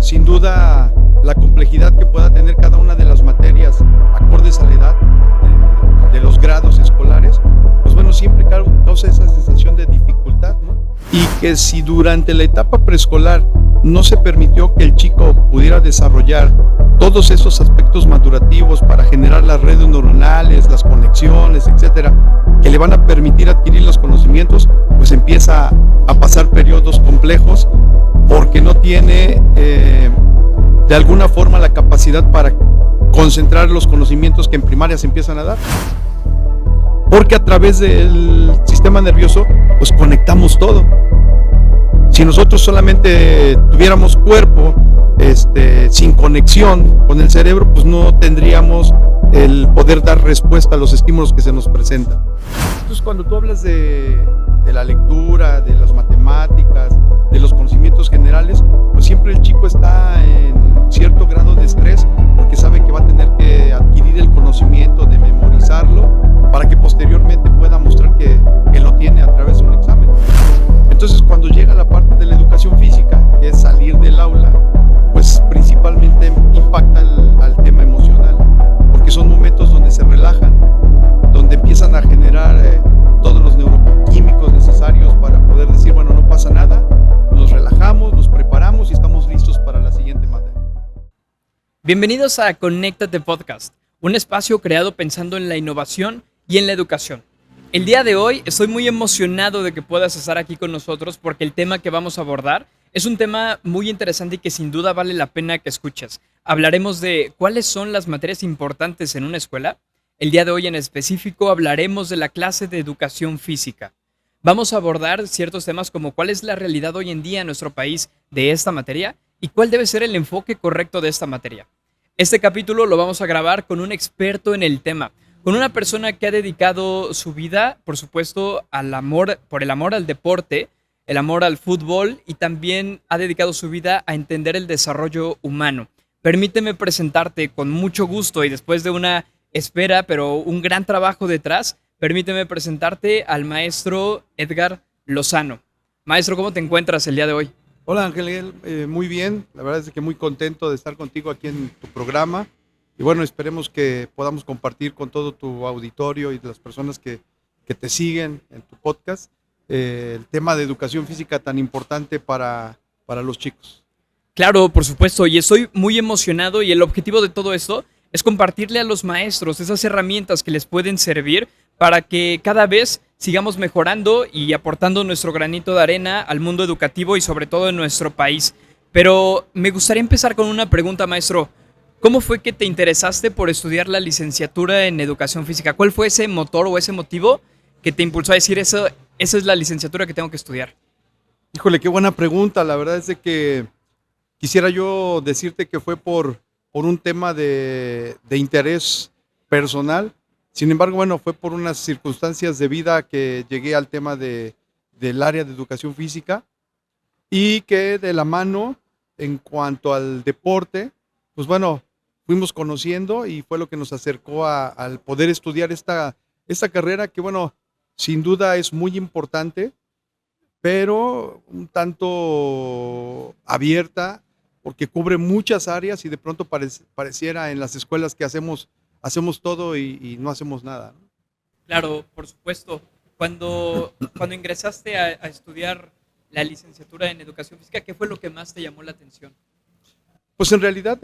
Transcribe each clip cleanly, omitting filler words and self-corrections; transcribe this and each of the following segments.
Sin duda, la complejidad que pueda tener cada una de las materias acordes a la edad de los grados escolares, pues bueno, siempre causa esa sensación de dificultad, ¿no? Y que si durante la etapa preescolar no se permitió que el chico pudiera desarrollar todos esos aspectos madurativos para generar las redes neuronales, las conexiones, etcétera, que le van a permitir adquirir los conocimientos, pues empieza a pasar periodos complejos porque no tiene de alguna forma la capacidad para concentrar los conocimientos que en primaria se empiezan a dar. Porque a través del sistema nervioso, pues conectamos todo. Si nosotros solamente tuviéramos cuerpo sin conexión con el cerebro, pues no tendríamos el poder dar respuesta a los estímulos que se nos presentan. Entonces, cuando tú hablas de la lectura, de las matemáticas, de los conocimientos generales, pues siempre el chico está en cierto grado de estrés porque sabe que va a tener que adquirir el conocimiento, de memorizarlo, para que posteriormente pueda mostrar que lo tiene a través de un examen. Entonces, cuando llega la parte de la educación física, que es salir del aula, pues principalmente impacta al tema emocional, porque son momentos donde se relajan, donde empiezan a generar todos los neuroquímicos necesarios para poder decir, bueno, no pasa nada, nos relajamos, nos preparamos y estamos listos para la siguiente materia. Bienvenidos a Conéctate Podcast, un espacio creado pensando en la innovación y en la educación. El día de hoy estoy muy emocionado de que puedas estar aquí con nosotros porque el tema que vamos a abordar es un tema muy interesante y que sin duda vale la pena que escuches. Hablaremos de cuáles son las materias importantes en una escuela. El día de hoy en específico hablaremos de la clase de educación física. Vamos a abordar ciertos temas como cuál es la realidad hoy en día en nuestro país de esta materia y cuál debe ser el enfoque correcto de esta materia. Este capítulo lo vamos a grabar con un experto en el tema, con una persona que ha dedicado su vida, por supuesto, por el amor al deporte, el amor al fútbol y también ha dedicado su vida a entender el desarrollo humano. Permíteme presentarte con mucho gusto y después de una espera, pero un gran trabajo detrás, permíteme presentarte al maestro Edgar Lozano. Maestro, ¿cómo te encuentras el día de hoy? Hola Ángel, muy bien, la verdad es que muy contento de estar contigo aquí en tu programa y bueno, esperemos que podamos compartir con todo tu auditorio y de las personas que te siguen en tu podcast el tema de educación física tan importante para los chicos. Claro, por supuesto, y estoy muy emocionado y el objetivo de todo esto es compartirle a los maestros esas herramientas que les pueden servir para que cada vez sigamos mejorando y aportando nuestro granito de arena al mundo educativo y sobre todo en nuestro país. Pero me gustaría empezar con una pregunta, maestro. ¿Cómo fue que te interesaste por estudiar la licenciatura en educación física? ¿Cuál fue ese motor o ese motivo que te impulsó a decir esa es la licenciatura que tengo que estudiar? Híjole, qué buena pregunta. La verdad es de que quisiera yo decirte que fue por un tema de interés personal. Sin embargo, bueno, fue por unas circunstancias de vida que llegué al tema del área de educación física y que de la mano en cuanto al deporte, pues bueno, fuimos conociendo y fue lo que nos acercó al poder estudiar esta carrera que bueno, sin duda es muy importante, pero un tanto abierta porque cubre muchas áreas y de pronto pareciera en las escuelas que hacemos todo y no hacemos nada, ¿no? Claro, por supuesto. Cuando ingresaste a estudiar la licenciatura en educación física, ¿qué fue lo que más te llamó la atención? Pues en realidad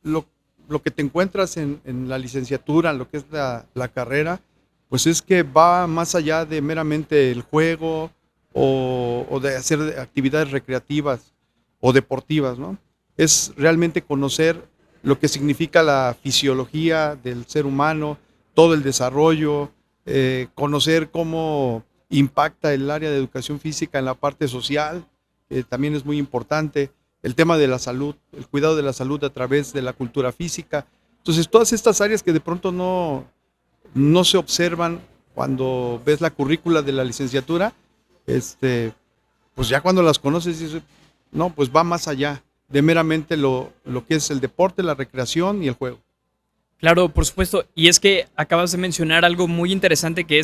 lo que te encuentras en la licenciatura, en lo que es la carrera, pues es que va más allá de meramente el juego o de hacer actividades recreativas o deportivas, ¿no? Es realmente conocer lo que significa la fisiología del ser humano, todo el desarrollo, conocer cómo impacta el área de educación física en la parte social, que también es muy importante, el tema de la salud, el cuidado de la salud a través de la cultura física. Entonces, todas estas áreas que de pronto no se observan cuando ves la currícula de la licenciatura, pues ya cuando las conoces dices, no, pues va más allá de meramente lo que es el deporte, la recreación y el juego. Claro, por supuesto. Y es que acabas de mencionar algo muy interesante que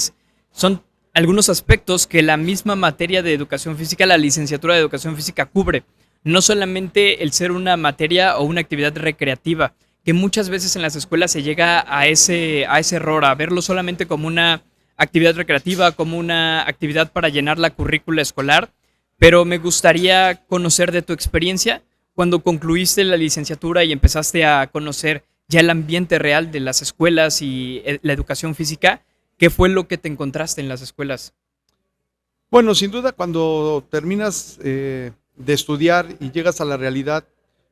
son algunos aspectos que la misma materia de educación física, la licenciatura de educación física cubre. no solamente el ser una materia o una actividad recreativa, que muchas veces en las escuelas se llega a ese error, a verlo solamente como una actividad recreativa, como una actividad para llenar la currícula escolar, pero me gustaría conocer de tu experiencia cuando concluiste la licenciatura y empezaste a conocer ya el ambiente real de las escuelas y la educación física. ¿Qué fue lo que te encontraste en las escuelas? Bueno, sin duda, cuando terminas de estudiar y llegas a la realidad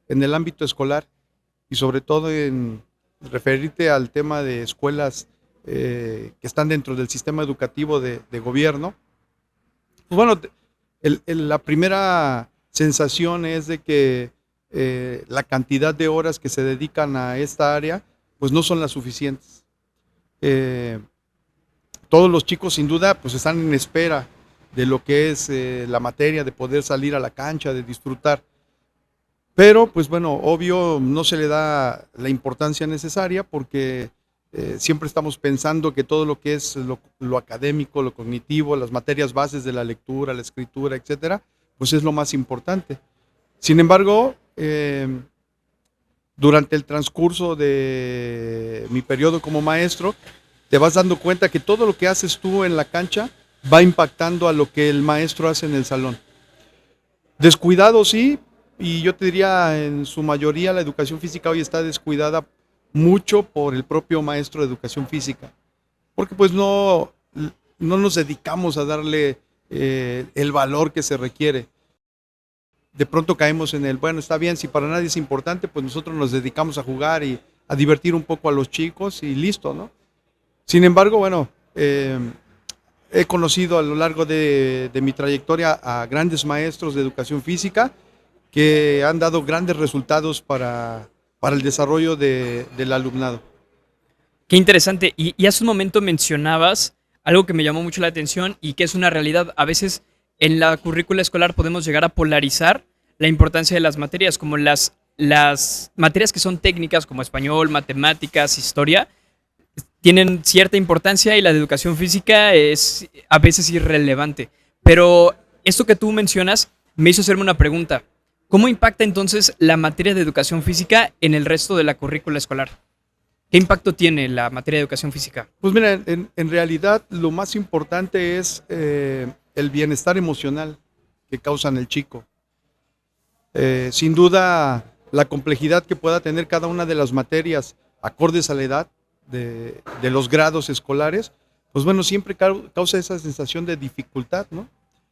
en el ámbito escolar y sobre todo en referirte al tema de escuelas que están dentro del sistema educativo de gobierno, pues bueno, la primera sensación es de que la cantidad de horas que se dedican a esta área, pues no son las suficientes. Eh, Todos los chicos sin duda pues están en espera de lo que es la materia, de poder salir a la cancha, de disfrutar. Pero pues bueno, obvio no se le da la importancia necesaria porque siempre estamos pensando que todo lo que es lo académico, lo cognitivo, las materias bases de la lectura, la escritura, etcétera, pues es lo más importante. Sin embargo, durante el transcurso de mi periodo como maestro, te vas dando cuenta que todo lo que haces tú en la cancha va impactando a lo que el maestro hace en el salón. Descuidado sí, y yo te diría en su mayoría la educación física hoy está descuidada mucho por el propio maestro de educación física, porque pues no nos dedicamos a darle el valor que se requiere. De pronto caemos en el, bueno, está bien, si para nadie es importante, pues nosotros nos dedicamos a jugar y a divertir un poco a los chicos y listo, ¿no? Sin embargo, bueno, he conocido a lo largo de mi trayectoria a grandes maestros de educación física que han dado grandes resultados para el desarrollo del alumnado. Qué interesante. Y hace un momento mencionabas algo que me llamó mucho la atención y que es una realidad. A veces en la currícula escolar podemos llegar a polarizar la importancia de las materias, como las materias que son técnicas, como español, matemáticas, historia, tienen cierta importancia y la de educación física es a veces irrelevante. Pero esto que tú mencionas me hizo hacerme una pregunta. ¿Cómo impacta entonces la materia de educación física en el resto de la currícula escolar? ¿Qué impacto tiene la materia de educación física? Pues mira, en realidad lo más importante es el bienestar emocional que causa en el chico. Sin duda, la complejidad que pueda tener cada una de las materias acordes a la edad de los grados escolares, pues bueno, siempre causa esa sensación de dificultad, ¿no?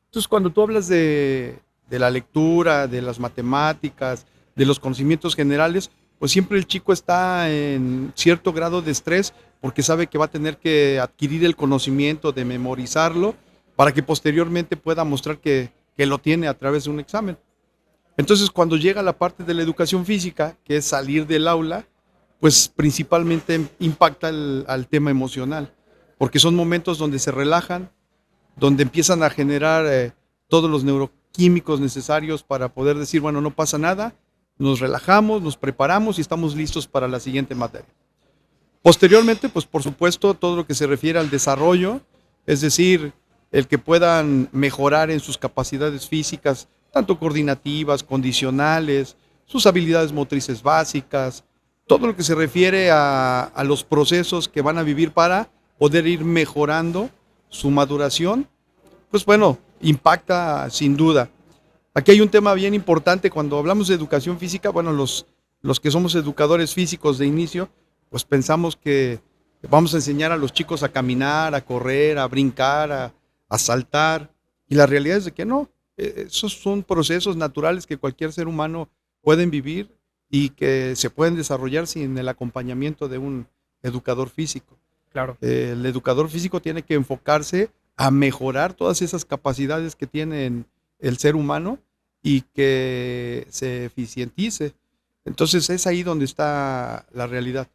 Entonces, cuando tú hablas de la lectura, de las matemáticas, de los conocimientos generales, pues siempre el chico está en cierto grado de estrés porque sabe que va a tener que adquirir el conocimiento, de memorizarlo, para que posteriormente pueda mostrar que lo tiene a través de un examen. Entonces, cuando llega la parte de la educación física, que es salir del aula, pues principalmente impacta al tema emocional, porque son momentos donde se relajan, donde empiezan a generar todos los neuroquímicos necesarios para poder decir, bueno, no pasa nada, nos relajamos, nos preparamos y estamos listos para la siguiente materia. Posteriormente, pues por supuesto, todo lo que se refiere al desarrollo, es decir, el que puedan mejorar en sus capacidades físicas, tanto coordinativas, condicionales, sus habilidades motrices básicas, todo lo que se refiere a los procesos que van a vivir para poder ir mejorando su maduración, pues bueno, impacta sin duda. Aquí hay un tema bien importante cuando hablamos de educación física, bueno, los que somos educadores físicos de inicio, pues pensamos que vamos a enseñar a los chicos a caminar, a correr, a brincar, a saltar, y la realidad es de que no, esos son procesos naturales que cualquier ser humano pueden vivir y que se pueden desarrollar sin el acompañamiento de un educador físico. Claro. El educador físico tiene que enfocarse a mejorar todas esas capacidades que tiene el ser humano y que se eficientice. Entonces es ahí donde está la realidad.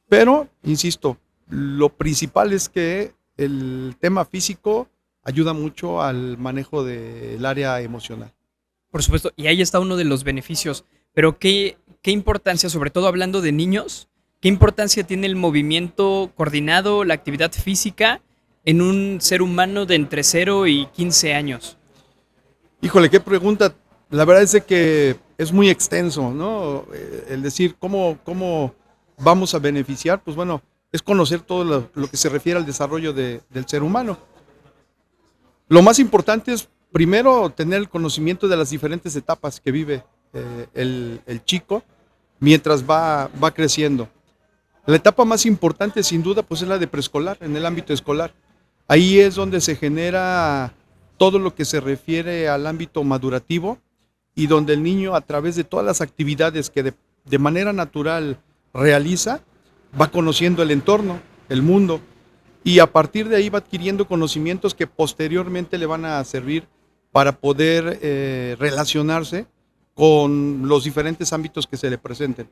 Pero, insisto, lo principal es que el tema físico ayuda mucho al manejo del área emocional. Por supuesto, y ahí está uno de los beneficios. Pero ¿qué importancia, sobre todo hablando de niños, qué importancia tiene el movimiento coordinado, la actividad física en un ser humano de entre 0 y 15 años? Híjole, qué pregunta La verdad es de que es muy extenso, ¿no? El decir cómo vamos a beneficiar, pues bueno, es conocer todo lo que se refiere al desarrollo del ser humano. Lo más importante es primero tener el conocimiento de las diferentes etapas que vive el chico mientras va creciendo. La etapa más importante sin duda pues es la de preescolar, en el ámbito escolar. Ahí es donde se genera todo lo que se refiere al ámbito madurativo y donde el niño a través de todas las actividades que de manera natural realiza, va conociendo el entorno, el mundo, y a partir de ahí va adquiriendo conocimientos que posteriormente le van a servir para poder relacionarse con los diferentes ámbitos que se le presenten.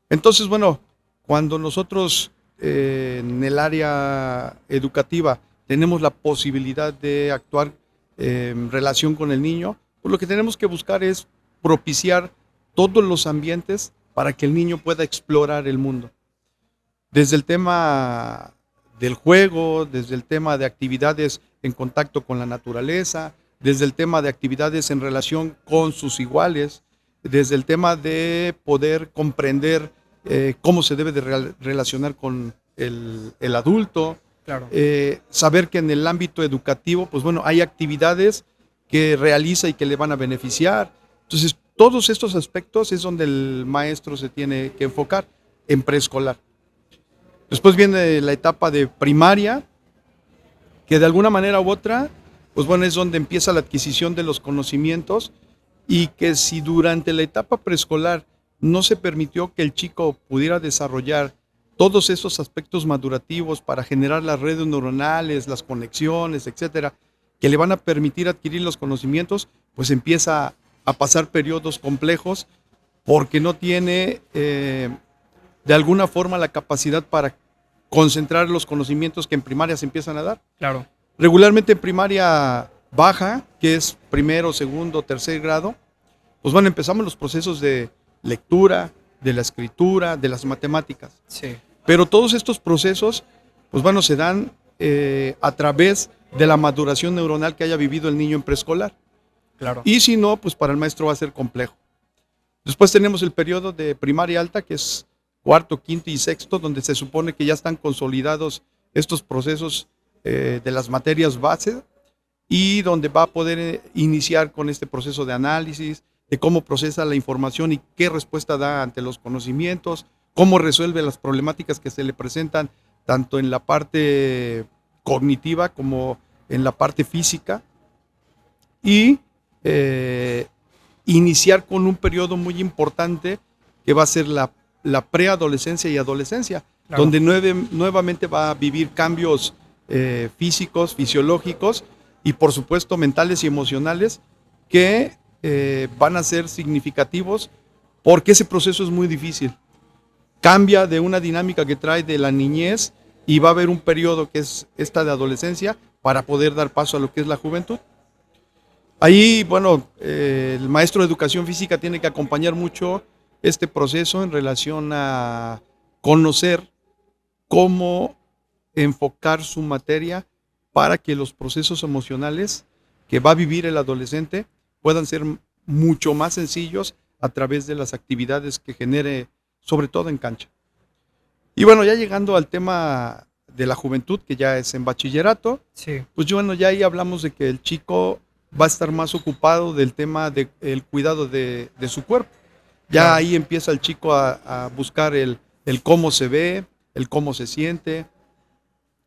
Entonces, bueno, cuando nosotros en el área educativa tenemos la posibilidad de actuar en relación con el niño, pues lo que tenemos que buscar es propiciar todos los ambientes para que el niño pueda explorar el mundo. Desde el tema del juego, desde el tema de actividades en contacto con la naturaleza, desde el tema de actividades en relación con sus iguales, desde el tema de poder comprender cómo se debe de relacionar con el adulto, Claro. Saber que en el ámbito educativo, pues bueno, hay actividades que realiza y que le van a beneficiar. Entonces, todos estos aspectos es donde el maestro se tiene que enfocar en preescolar. Después viene la etapa de primaria, que de alguna manera u otra, pues bueno, es donde empieza la adquisición de los conocimientos y que si durante la etapa preescolar no se permitió que el chico pudiera desarrollar todos esos aspectos madurativos para generar las redes neuronales, las conexiones, etcétera, que le van a permitir adquirir los conocimientos, pues empieza a pasar periodos complejos porque no tiene de alguna forma la capacidad para concentrar los conocimientos que en primaria se empiezan a dar. Claro. Regularmente en primaria baja, que es primero, segundo, tercer grado, pues bueno, empezamos los procesos de lectura, de la escritura, de las matemáticas. Sí. Pero todos estos procesos, pues bueno, se dan a través de la maduración neuronal que haya vivido el niño en preescolar. Claro. Y si no, pues para el maestro va a ser complejo. Después tenemos el periodo de primaria alta, que es cuarto, quinto y sexto, donde se supone que ya están consolidados estos procesos de las materias base y donde va a poder iniciar con este proceso de análisis, de cómo procesa la información y qué respuesta da ante los conocimientos, cómo resuelve las problemáticas que se le presentan tanto en la parte cognitiva como en la parte física, y iniciar con un periodo muy importante que va a ser la preadolescencia y adolescencia, Claro. donde nuevamente va a vivir cambios físicos, fisiológicos y por supuesto mentales y emocionales que van a ser significativos porque ese proceso es muy difícil. Cambia de una dinámica que trae de la niñez y va a haber un periodo que es esta de adolescencia para poder dar paso a lo que es la juventud. Ahí, bueno, el maestro de educación física tiene que acompañar mucho este proceso en relación a conocer cómo enfocar su materia para que los procesos emocionales que va a vivir el adolescente puedan ser mucho más sencillos a través de las actividades que genere, sobre todo en cancha. Y bueno, ya llegando al tema de la juventud, que ya es en bachillerato, Sí. pues bueno, ya ahí hablamos de que el chico va a estar más ocupado del tema del cuidado de su cuerpo. Ya Claro. ahí empieza el chico a buscar el cómo se ve, el cómo se siente,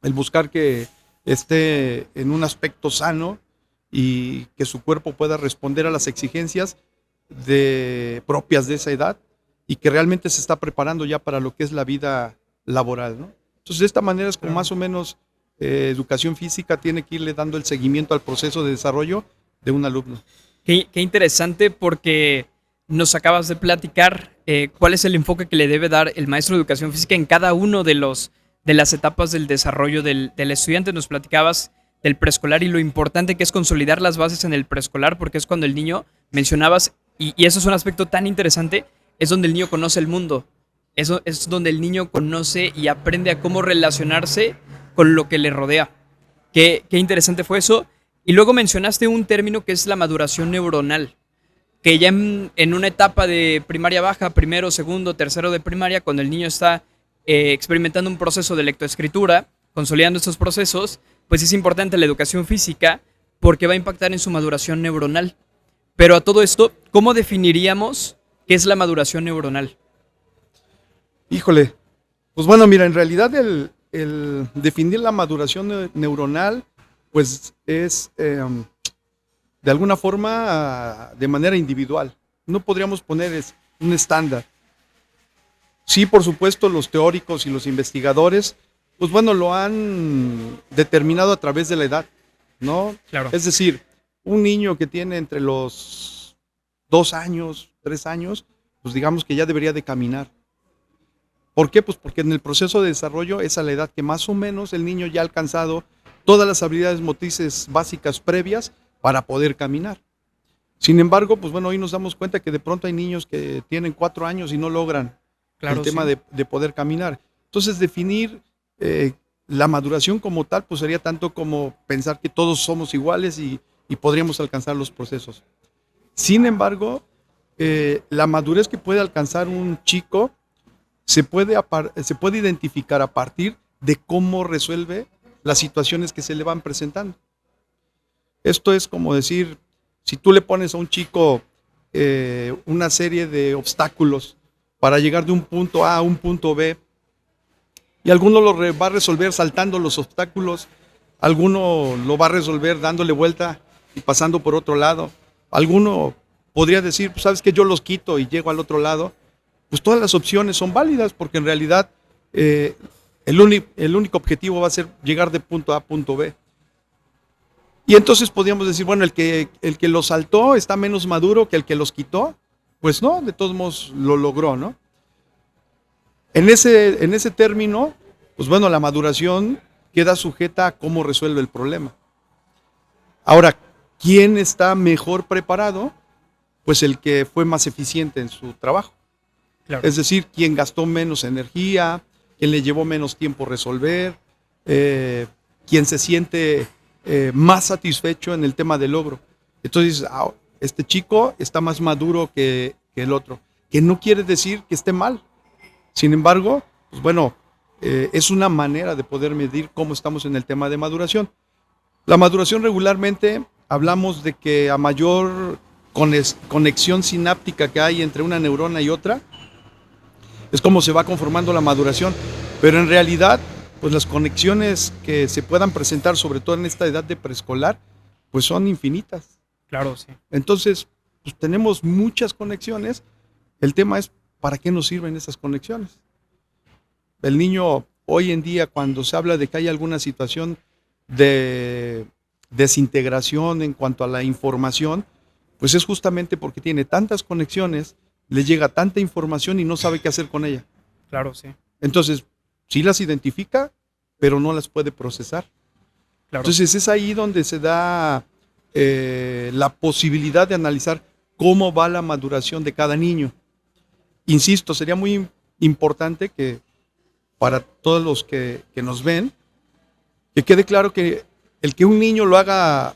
el buscar que esté en un aspecto sano y que su cuerpo pueda responder a las exigencias propias de esa edad y que realmente se está preparando ya para lo que es la vida laboral, ¿no? Entonces, de esta manera es como más o menos educación física tiene que irle dando el seguimiento al proceso de desarrollo de un alumno. Qué interesante porque nos acabas de platicar cuál es el enfoque que le debe dar el maestro de educación física en cada uno de las etapas del desarrollo del estudiante. Nos platicabas del preescolar y lo importante que es consolidar las bases en el preescolar porque es cuando el niño, mencionabas, y eso es un aspecto tan interesante, es donde el niño conoce el mundo. Eso es donde el niño conoce y aprende a cómo relacionarse con lo que le rodea. Qué interesante fue eso. Y luego mencionaste un término que es la maduración neuronal. que ya en una etapa de primaria baja, primero, segundo, tercero de primaria, cuando el niño está experimentando un proceso de lectoescritura, consolidando estos procesos, pues es importante la educación física porque va a impactar en su maduración neuronal. Pero a todo esto, ¿cómo definiríamos qué es la maduración neuronal? Híjole, pues bueno, mira, en realidad el definir la maduración neuronal, pues es de alguna forma de manera individual. No podríamos poner un estándar. Sí, por supuesto, los teóricos y los investigadores, pues bueno, lo han determinado a través de la edad, ¿no? Claro. Es decir, un niño que tiene entre los 2 años, 3 años, pues digamos que ya debería de caminar. ¿Por qué? Pues porque en el proceso de desarrollo es a la edad que más o menos el niño ya ha alcanzado todas las habilidades motrices básicas previas para poder caminar. Sin embargo, pues bueno, hoy nos damos cuenta que de pronto hay niños que tienen 4 años y no logran el tema de poder caminar. Entonces, definir la maduración como tal, pues sería tanto como pensar que todos somos iguales y podríamos alcanzar los procesos. Sin embargo, la madurez que puede alcanzar un chico se puede identificar a partir de cómo resuelve las situaciones que se le van presentando. Esto es como decir, si tú le pones a un chico una serie de obstáculos para llegar de un punto A a un punto B, y alguno lo va a resolver saltando los obstáculos, alguno lo va a resolver dándole vuelta y pasando por otro lado, alguno podría decir, pues sabes que yo los quito y llego al otro lado. Pues todas las opciones son válidas porque en realidad el único objetivo va a ser llegar de punto A a punto B. Y entonces podríamos decir, bueno, el que los saltó está menos maduro que el que los quitó. Pues no, de todos modos lo logró, ¿no? En ese término, pues bueno, la maduración queda sujeta a cómo resuelve el problema. Ahora, ¿quién está mejor preparado? Pues el que fue más eficiente en su trabajo. Claro. Es decir, quien gastó menos energía, quien le llevó menos tiempo resolver, quien se siente más satisfecho en el tema del logro. Entonces, este chico está más maduro que el otro, que no quiere decir que esté mal. Sin embargo, pues bueno, es una manera de poder medir cómo estamos en el tema de maduración. La maduración regularmente hablamos de que a mayor conexión sináptica que hay entre una neurona y otra, es como se va conformando la maduración, pero en realidad, pues las conexiones que se puedan presentar, sobre todo en esta edad de preescolar, pues son infinitas. Claro, sí. Entonces, pues tenemos muchas conexiones. El tema es, ¿para qué nos sirven esas conexiones? El niño, hoy en día, cuando se habla de que hay alguna situación de desintegración en cuanto a la información, pues es justamente porque tiene tantas conexiones, le llega tanta información y no sabe qué hacer con ella. Claro, sí. Entonces, sí las identifica, pero no las puede procesar. Claro. Entonces, es ahí donde se da la posibilidad de analizar cómo va la maduración de cada niño. Insisto, sería muy importante que para todos los que nos ven, que quede claro que el que un niño lo haga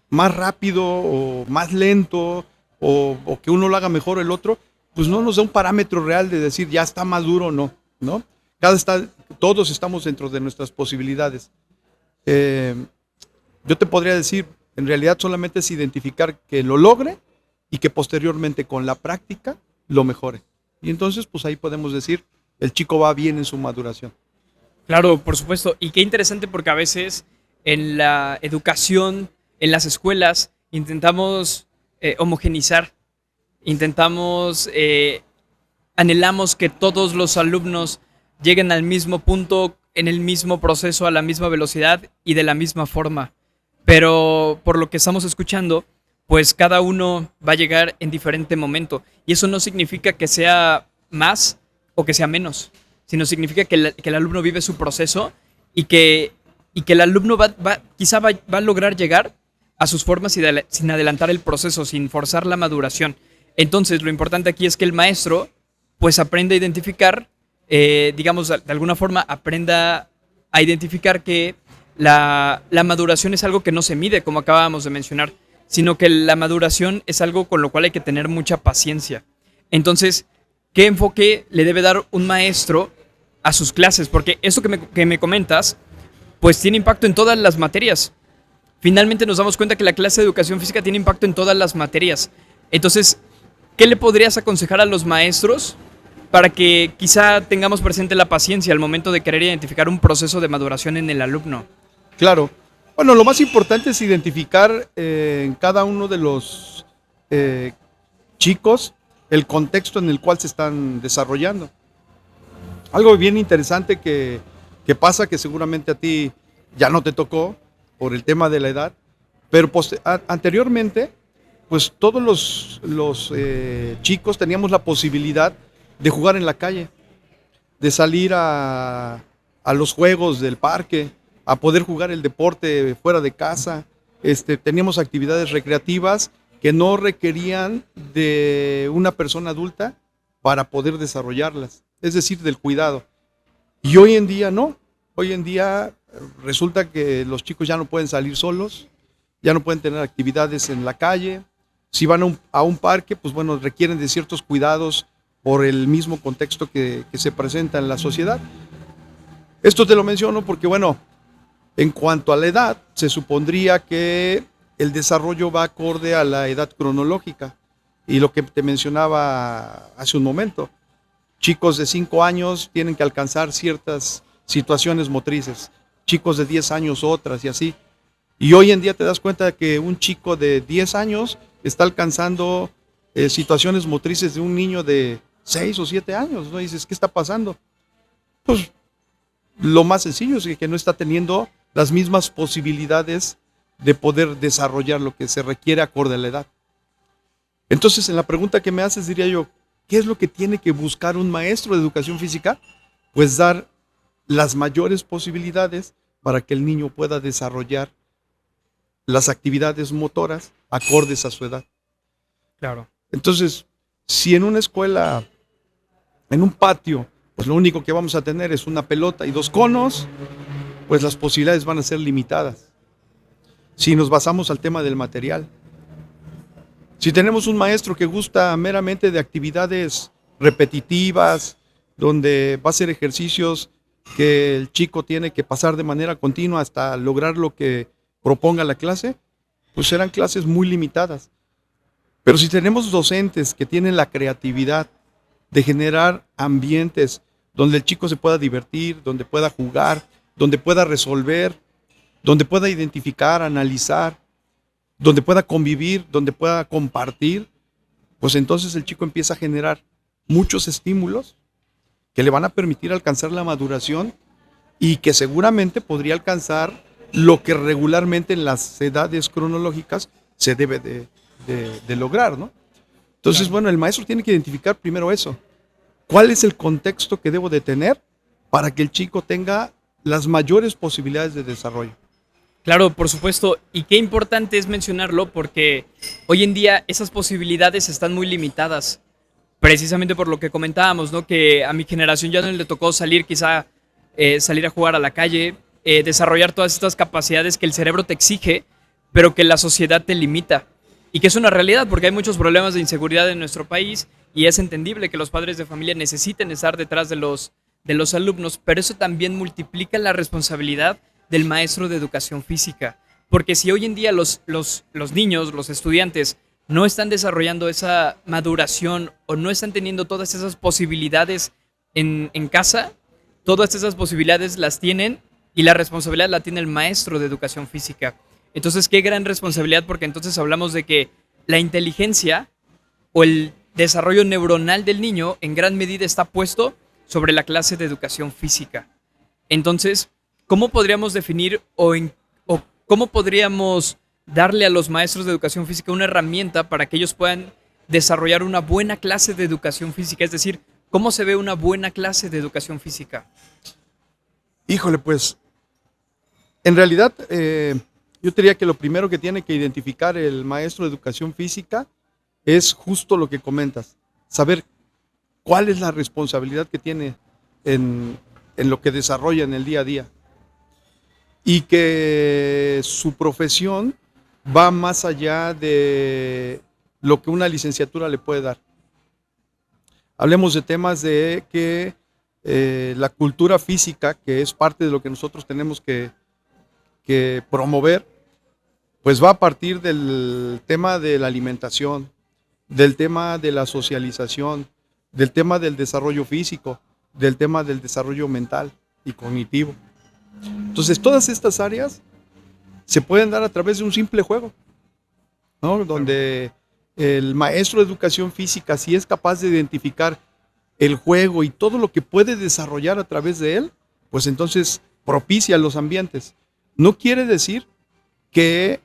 más rápido o más lento, o que uno lo haga mejor el otro, pues no nos da un parámetro real de decir ya está maduro o no, ¿no? Todos estamos dentro de nuestras posibilidades. Yo te podría decir, en realidad solamente es identificar que lo logre y que posteriormente con la práctica lo mejore. Y entonces pues ahí podemos decir, el chico va bien en su maduración. Claro, por supuesto. Y qué interesante porque a veces en la educación, en las escuelas, intentamos homogenizar, anhelamos que todos los alumnos lleguen al mismo punto, en el mismo proceso, a la misma velocidad y de la misma forma. Pero por lo que estamos escuchando, pues cada uno va a llegar en diferente momento. Y eso no significa que sea más o que sea menos, sino significa que el alumno vive su proceso y que el alumno quizá va a lograr llegar a sus formas sin adelantar el proceso, sin forzar la maduración. Entonces, lo importante aquí es que el maestro pues aprenda a identificar, digamos, de alguna forma aprenda a identificar que la maduración es algo que no se mide, como acabábamos de mencionar, sino que la maduración es algo con lo cual hay que tener mucha paciencia. Entonces, ¿qué enfoque le debe dar un maestro a sus clases? Porque esto que me comentas, pues tiene impacto en todas las materias. Finalmente nos damos cuenta que la clase de educación física tiene impacto en todas las materias. Entonces, ¿qué le podrías aconsejar a los maestros para que quizá tengamos presente la paciencia al momento de querer identificar un proceso de maduración en el alumno? Claro. Bueno, lo más importante es identificar en cada uno de los chicos el contexto en el cual se están desarrollando. Algo bien interesante que pasa, que seguramente a ti ya no te tocó por el tema de la edad, pero anteriormente, pues todos los chicos teníamos la posibilidad de jugar en la calle, de salir a los juegos del parque, a poder jugar el deporte fuera de casa. Teníamos actividades recreativas que no requerían de una persona adulta para poder desarrollarlas, es decir, del cuidado. Y hoy en día no, hoy en día resulta que los chicos ya no pueden salir solos, ya no pueden tener actividades en la calle. Si van a un parque, pues bueno, requieren de ciertos cuidados por el mismo contexto que se presenta en la sociedad. Esto te lo menciono porque, bueno, en cuanto a la edad, se supondría que el desarrollo va acorde a la edad cronológica. Y lo que te mencionaba hace un momento, chicos de 5 años tienen que alcanzar ciertas situaciones motrices, chicos de 10 años otras y así. Y hoy en día te das cuenta de que un chico de 10 años está alcanzando situaciones motrices de un niño de 6 o 7 años, ¿no? Y dices, ¿qué está pasando? Pues lo más sencillo es que no está teniendo las mismas posibilidades de poder desarrollar lo que se requiere acorde a la edad. Entonces, en la pregunta que me haces, diría yo, ¿qué es lo que tiene que buscar un maestro de educación física? Pues dar las mayores posibilidades para que el niño pueda desarrollar las actividades motoras acordes a su edad. Claro. Entonces, si en una escuela, en un patio, pues lo único que vamos a tener es una pelota y 2 conos, pues las posibilidades van a ser limitadas. Si nos basamos al tema del material. Si tenemos un maestro que gusta meramente de actividades repetitivas, donde va a hacer ejercicios que el chico tiene que pasar de manera continua hasta lograr lo que proponga la clase, pues serán clases muy limitadas. Pero si tenemos docentes que tienen la creatividad de generar ambientes donde el chico se pueda divertir, donde pueda jugar, donde pueda resolver, donde pueda identificar, analizar, donde pueda convivir, donde pueda compartir, pues entonces el chico empieza a generar muchos estímulos que le van a permitir alcanzar la maduración y que seguramente podría alcanzar lo que regularmente en las edades cronológicas se debe de lograr, ¿no? Entonces, Claro. bueno, el maestro tiene que identificar primero eso. ¿Cuál es el contexto que debo de tener para que el chico tenga las mayores posibilidades de desarrollo? Claro, por supuesto. Y qué importante es mencionarlo porque hoy en día esas posibilidades están muy limitadas. Precisamente por lo que comentábamos, ¿no? Que a mi generación ya no le tocó salir, quizá salir a jugar a la calle, desarrollar todas estas capacidades que el cerebro te exige, pero que la sociedad te limita. Y que es una realidad porque hay muchos problemas de inseguridad en nuestro país y es entendible que los padres de familia necesiten estar detrás de los alumnos, pero eso también multiplica la responsabilidad del maestro de educación física. Porque si hoy en día los niños, los estudiantes, no están desarrollando esa maduración o no están teniendo todas esas posibilidades en casa, todas esas posibilidades las tienen y la responsabilidad la tiene el maestro de educación física. Entonces, qué gran responsabilidad, porque entonces hablamos de que la inteligencia o el desarrollo neuronal del niño en gran medida está puesto sobre la clase de educación física. Entonces, ¿cómo podríamos definir o cómo podríamos darle a los maestros de educación física una herramienta para que ellos puedan desarrollar una buena clase de educación física? Es decir, ¿cómo se ve una buena clase de educación física? Híjole, pues, en realidad, yo diría que lo primero que tiene que identificar el maestro de educación física es justo lo que comentas, saber cuál es la responsabilidad que tiene en lo que desarrolla en el día a día. Y que su profesión va más allá de lo que una licenciatura le puede dar. Hablemos de temas de que la cultura física, que es parte de lo que nosotros tenemos que promover, pues va a partir del tema de la alimentación, del tema de la socialización, del tema del desarrollo físico, del tema del desarrollo mental y cognitivo. Entonces, todas estas áreas se pueden dar a través de un simple juego, ¿no? Donde el maestro de educación física, si es capaz de identificar el juego y todo lo que puede desarrollar a través de él, pues entonces propicia los ambientes. No quiere decir que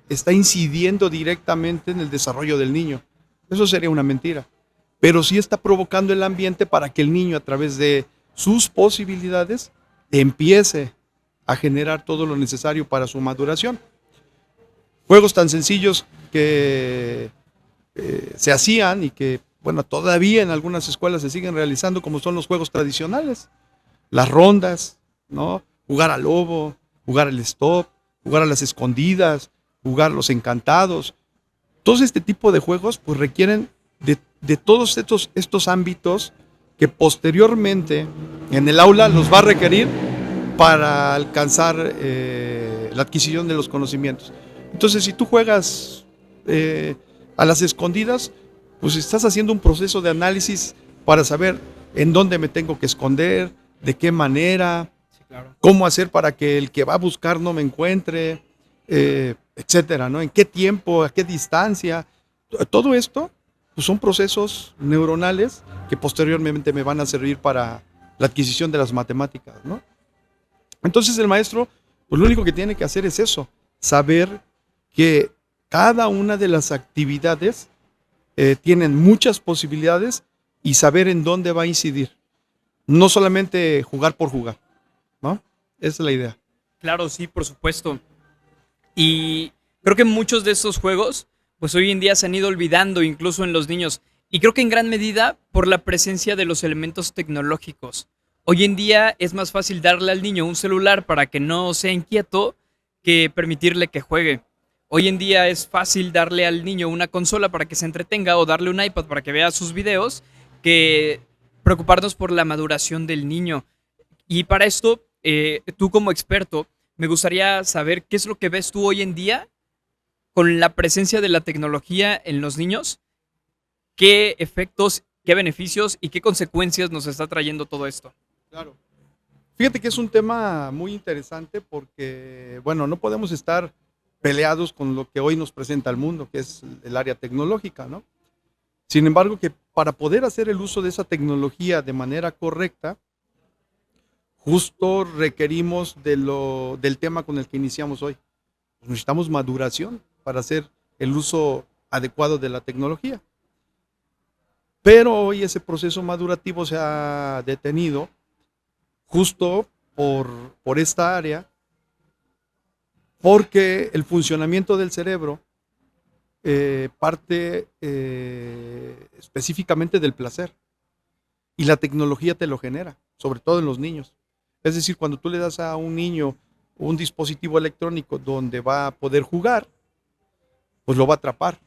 está incidiendo directamente en el desarrollo del niño. Eso sería una mentira. Pero sí está provocando el ambiente para que el niño, a través de sus posibilidades, empiece a generar todo lo necesario para su maduración. Juegos tan sencillos que se hacían y que, bueno, todavía en algunas escuelas se siguen realizando, como son los juegos tradicionales, las rondas, ¿no? Jugar al lobo, jugar al stop, jugar a las escondidas, jugar a los encantados. Todo este tipo de juegos pues requieren de todos estos ámbitos que posteriormente en el aula los va a requerir para alcanzar la adquisición de los conocimientos. Entonces, si tú juegas a las escondidas, pues estás haciendo un proceso de análisis para saber en dónde me tengo que esconder, de qué manera, Sí, claro. cómo hacer para que el que va a buscar no me encuentre, etcétera, ¿no? En qué tiempo, a qué distancia. Todo esto pues son procesos neuronales que posteriormente me van a servir para la adquisición de las matemáticas, ¿no? Entonces el maestro, pues lo único que tiene que hacer es eso, saber que cada una de las actividades tienen muchas posibilidades y saber en dónde va a incidir. No solamente jugar por jugar, ¿no? Esa es la idea. Claro, sí, por supuesto. Y creo que muchos de estos juegos, pues hoy en día se han ido olvidando, incluso en los niños. Y creo que en gran medida por la presencia de los elementos tecnológicos. Hoy en día es más fácil darle al niño un celular para que no sea inquieto que permitirle que juegue. Hoy en día es fácil darle al niño una consola para que se entretenga o darle un iPad para que vea sus videos que preocuparnos por la maduración del niño. Y para esto, tú como experto, me gustaría saber qué es lo que ves tú hoy en día con la presencia de la tecnología en los niños, qué efectos, qué beneficios y qué consecuencias nos está trayendo todo esto. Claro. Fíjate que es un tema muy interesante porque, bueno, no podemos estar peleados con lo que hoy nos presenta el mundo, que es el área tecnológica, ¿no? Sin embargo, que para poder hacer el uso de esa tecnología de manera correcta, justo requerimos del tema con el que iniciamos hoy. Necesitamos maduración para hacer el uso adecuado de la tecnología. Pero hoy ese proceso madurativo se ha detenido justo por esta área, porque el funcionamiento del cerebro parte específicamente del placer y la tecnología te lo genera, sobre todo en los niños. Es decir, cuando tú le das a un niño un dispositivo electrónico donde va a poder jugar, pues lo va a atrapar.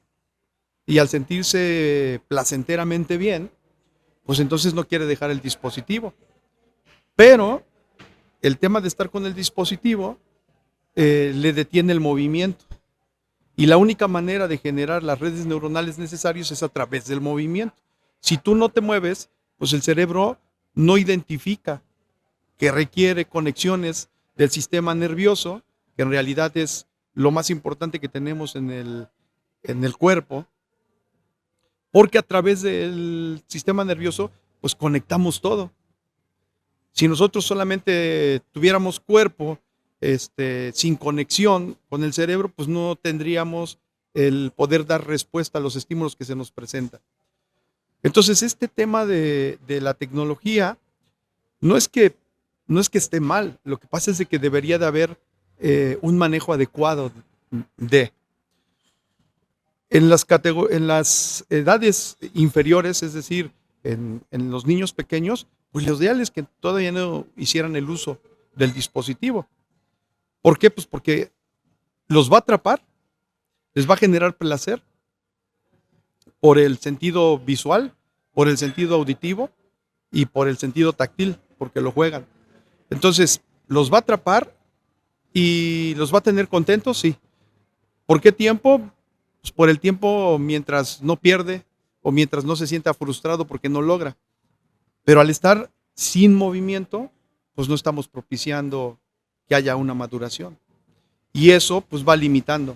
Y al sentirse placenteramente bien, pues entonces no quiere dejar el dispositivo. Pero el tema de estar con el dispositivo le detiene el movimiento. Y la única manera de generar las redes neuronales necesarias es a través del movimiento. Si tú no te mueves, pues el cerebro no identifica que requiere conexiones del sistema nervioso, que en realidad es lo más importante que tenemos en el cuerpo, porque a través del sistema nervioso, pues conectamos todo. Si nosotros solamente tuviéramos cuerpo sin conexión con el cerebro, pues no tendríamos el poder dar respuesta a los estímulos que se nos presentan. Entonces, este tema de la tecnología no es que esté mal, lo que pasa es de que debería de haber un manejo adecuado de. En las edades inferiores, es decir, en los niños pequeños, pues lo ideal es que todavía no hicieran el uso del dispositivo. ¿Por qué? Pues porque los va a atrapar Les va a generar placer por el sentido visual, por el sentido auditivo y por el sentido táctil, porque lo juegan. Entonces, los va a atrapar y los va a tener contentos, sí. ¿Por qué tiempo? Pues por el tiempo mientras no pierde o mientras no se sienta frustrado porque no logra. Pero al estar sin movimiento, pues no estamos propiciando que haya una maduración. Y eso pues va limitando.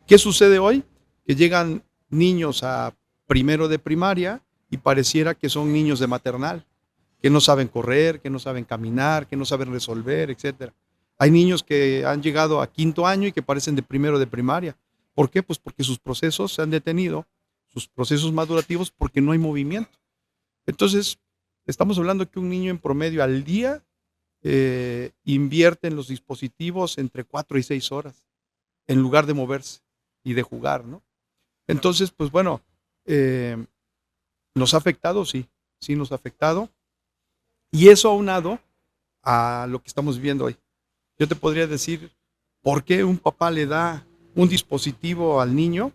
¿Qué sucede hoy? Que llegan niños a primero de primaria y pareciera que son niños de maternal, que no saben correr, que no saben caminar, que no saben resolver, etcétera. Hay niños que han llegado a quinto año y que parecen de primero de primaria. ¿Por qué? Pues porque sus procesos se han detenido, sus procesos madurativos, porque no hay movimiento. Entonces, estamos hablando que un niño en promedio al día invierte en los dispositivos entre 4 y 6 horas, en lugar de moverse y de jugar, ¿no? Entonces, pues bueno, ¿nos ha afectado? Sí, sí nos ha afectado. Y eso aunado a lo que estamos viviendo hoy. Yo te podría decir por qué un papá le da un dispositivo al niño,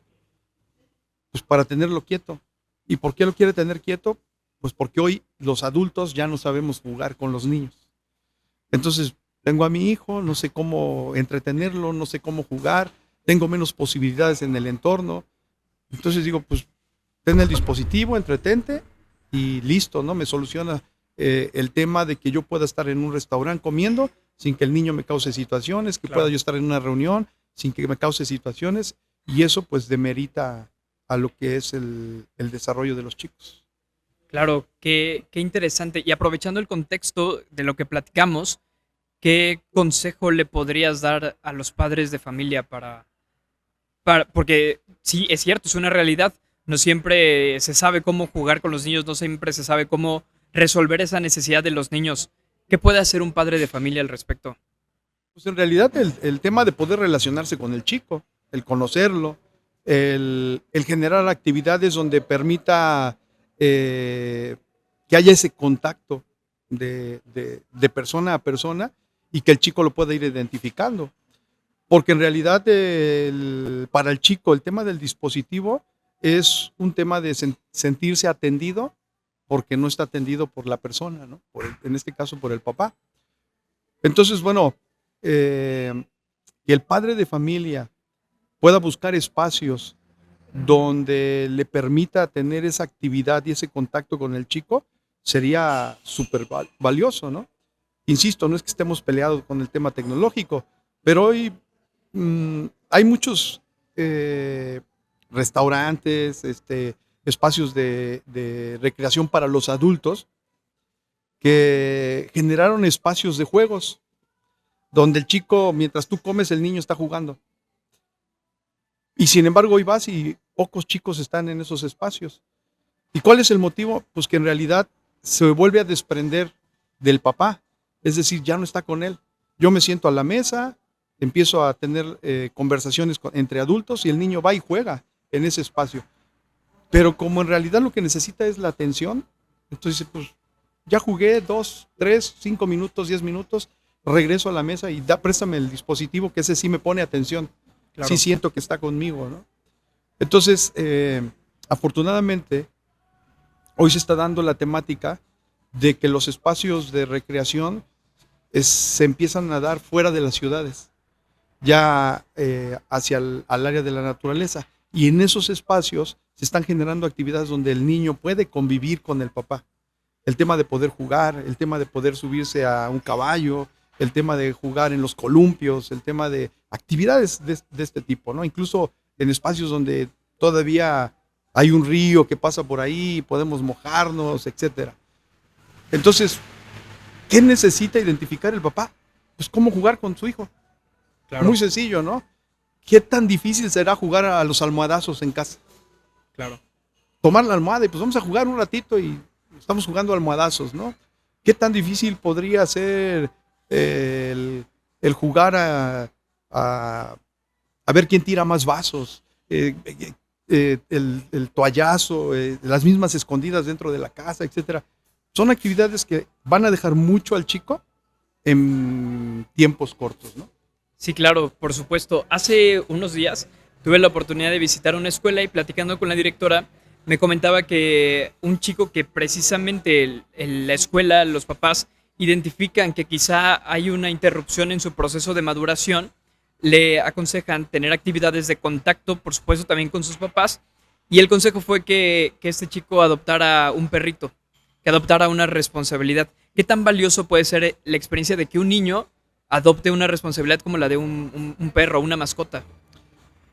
pues para tenerlo quieto. ¿Y por qué lo quiere tener quieto? Pues porque hoy los adultos ya no sabemos jugar con los niños. Entonces, tengo a mi hijo, no sé cómo entretenerlo, no sé cómo jugar, tengo menos posibilidades en el entorno. Entonces digo, pues ten el dispositivo, entretente y listo, ¿no? Me soluciona el tema de que yo pueda estar en un restaurante comiendo sin que el niño me cause situaciones, que pueda yo estar en una reunión sin que me cause situaciones, y eso pues demerita a lo que es el desarrollo de los chicos. Claro, qué interesante. Y aprovechando el contexto de lo que platicamos, ¿qué consejo le podrías dar a los padres de familia porque sí, es cierto, es una realidad. No siempre se sabe cómo jugar con los niños, no siempre se sabe cómo resolver esa necesidad de los niños. ¿Qué puede hacer un padre de familia al respecto? Pues en realidad el tema de poder relacionarse con el chico, el conocerlo, el generar actividades donde permita que haya ese contacto de persona a persona y que el chico lo pueda ir identificando. Porque en realidad para el chico el tema del dispositivo es un tema de sentirse atendido porque no está atendido por la persona, ¿no? En este caso por el papá. Entonces, bueno, que el padre de familia pueda buscar espacios donde le permita tener esa actividad y ese contacto con el chico, sería súper valioso, ¿no? Insisto, no es que estemos peleados con el tema tecnológico, pero hoy hay muchos restaurantes, espacios de recreación para los adultos que generaron espacios de juegos donde el chico, mientras tú comes, el niño está jugando. Y sin embargo, hoy vas y pocos chicos están en esos espacios. ¿Y cuál es el motivo? Pues que en realidad se vuelve a desprender del papá. Es decir, ya no está con él. Yo me siento a la mesa, empiezo a tener conversaciones entre adultos y el niño va y juega en ese espacio. Pero como en realidad lo que necesita es la atención, entonces pues ya jugué 2, 3, 5 minutos, 10 minutos, regreso a la mesa y préstame el dispositivo, que ese sí me pone atención. Claro. Sí siento que está conmigo, ¿no? Entonces, afortunadamente, hoy se está dando la temática de que los espacios de recreación se empiezan a dar fuera de las ciudades, ya hacia al área de la naturaleza. Y en esos espacios se están generando actividades donde el niño puede convivir con el papá. El tema de poder jugar, el tema de poder subirse a un caballo, el tema de jugar en los columpios, el tema de actividades de este tipo, ¿no? Incluso en espacios donde todavía hay un río que pasa por ahí, podemos mojarnos, etcétera. Entonces, ¿qué necesita identificar el papá? Pues cómo jugar con su hijo. Claro. Muy sencillo, ¿no? ¿Qué tan difícil será jugar a los almohadazos en casa? Claro. Tomar la almohada y pues vamos a jugar un ratito y estamos jugando almohadazos, ¿no? ¿Qué tan difícil podría ser el jugar a ver quién tira más vasos, el toallazo, las mismas escondidas dentro de la casa, etcétera? Son actividades que van a dejar mucho al chico en tiempos cortos, ¿no? Sí, claro, por supuesto. Hace unos días tuve la oportunidad de visitar una escuela y platicando con la directora, me comentaba que un chico que precisamente la escuela, los papás, identifican que quizá hay una interrupción en su proceso de maduración, le aconsejan tener actividades de contacto, por supuesto también con sus papás, y el consejo fue que este chico adoptara un perrito, que adoptara una responsabilidad. ¿Qué tan valioso puede ser la experiencia de que un niño adopte una responsabilidad como la de un perro, una mascota?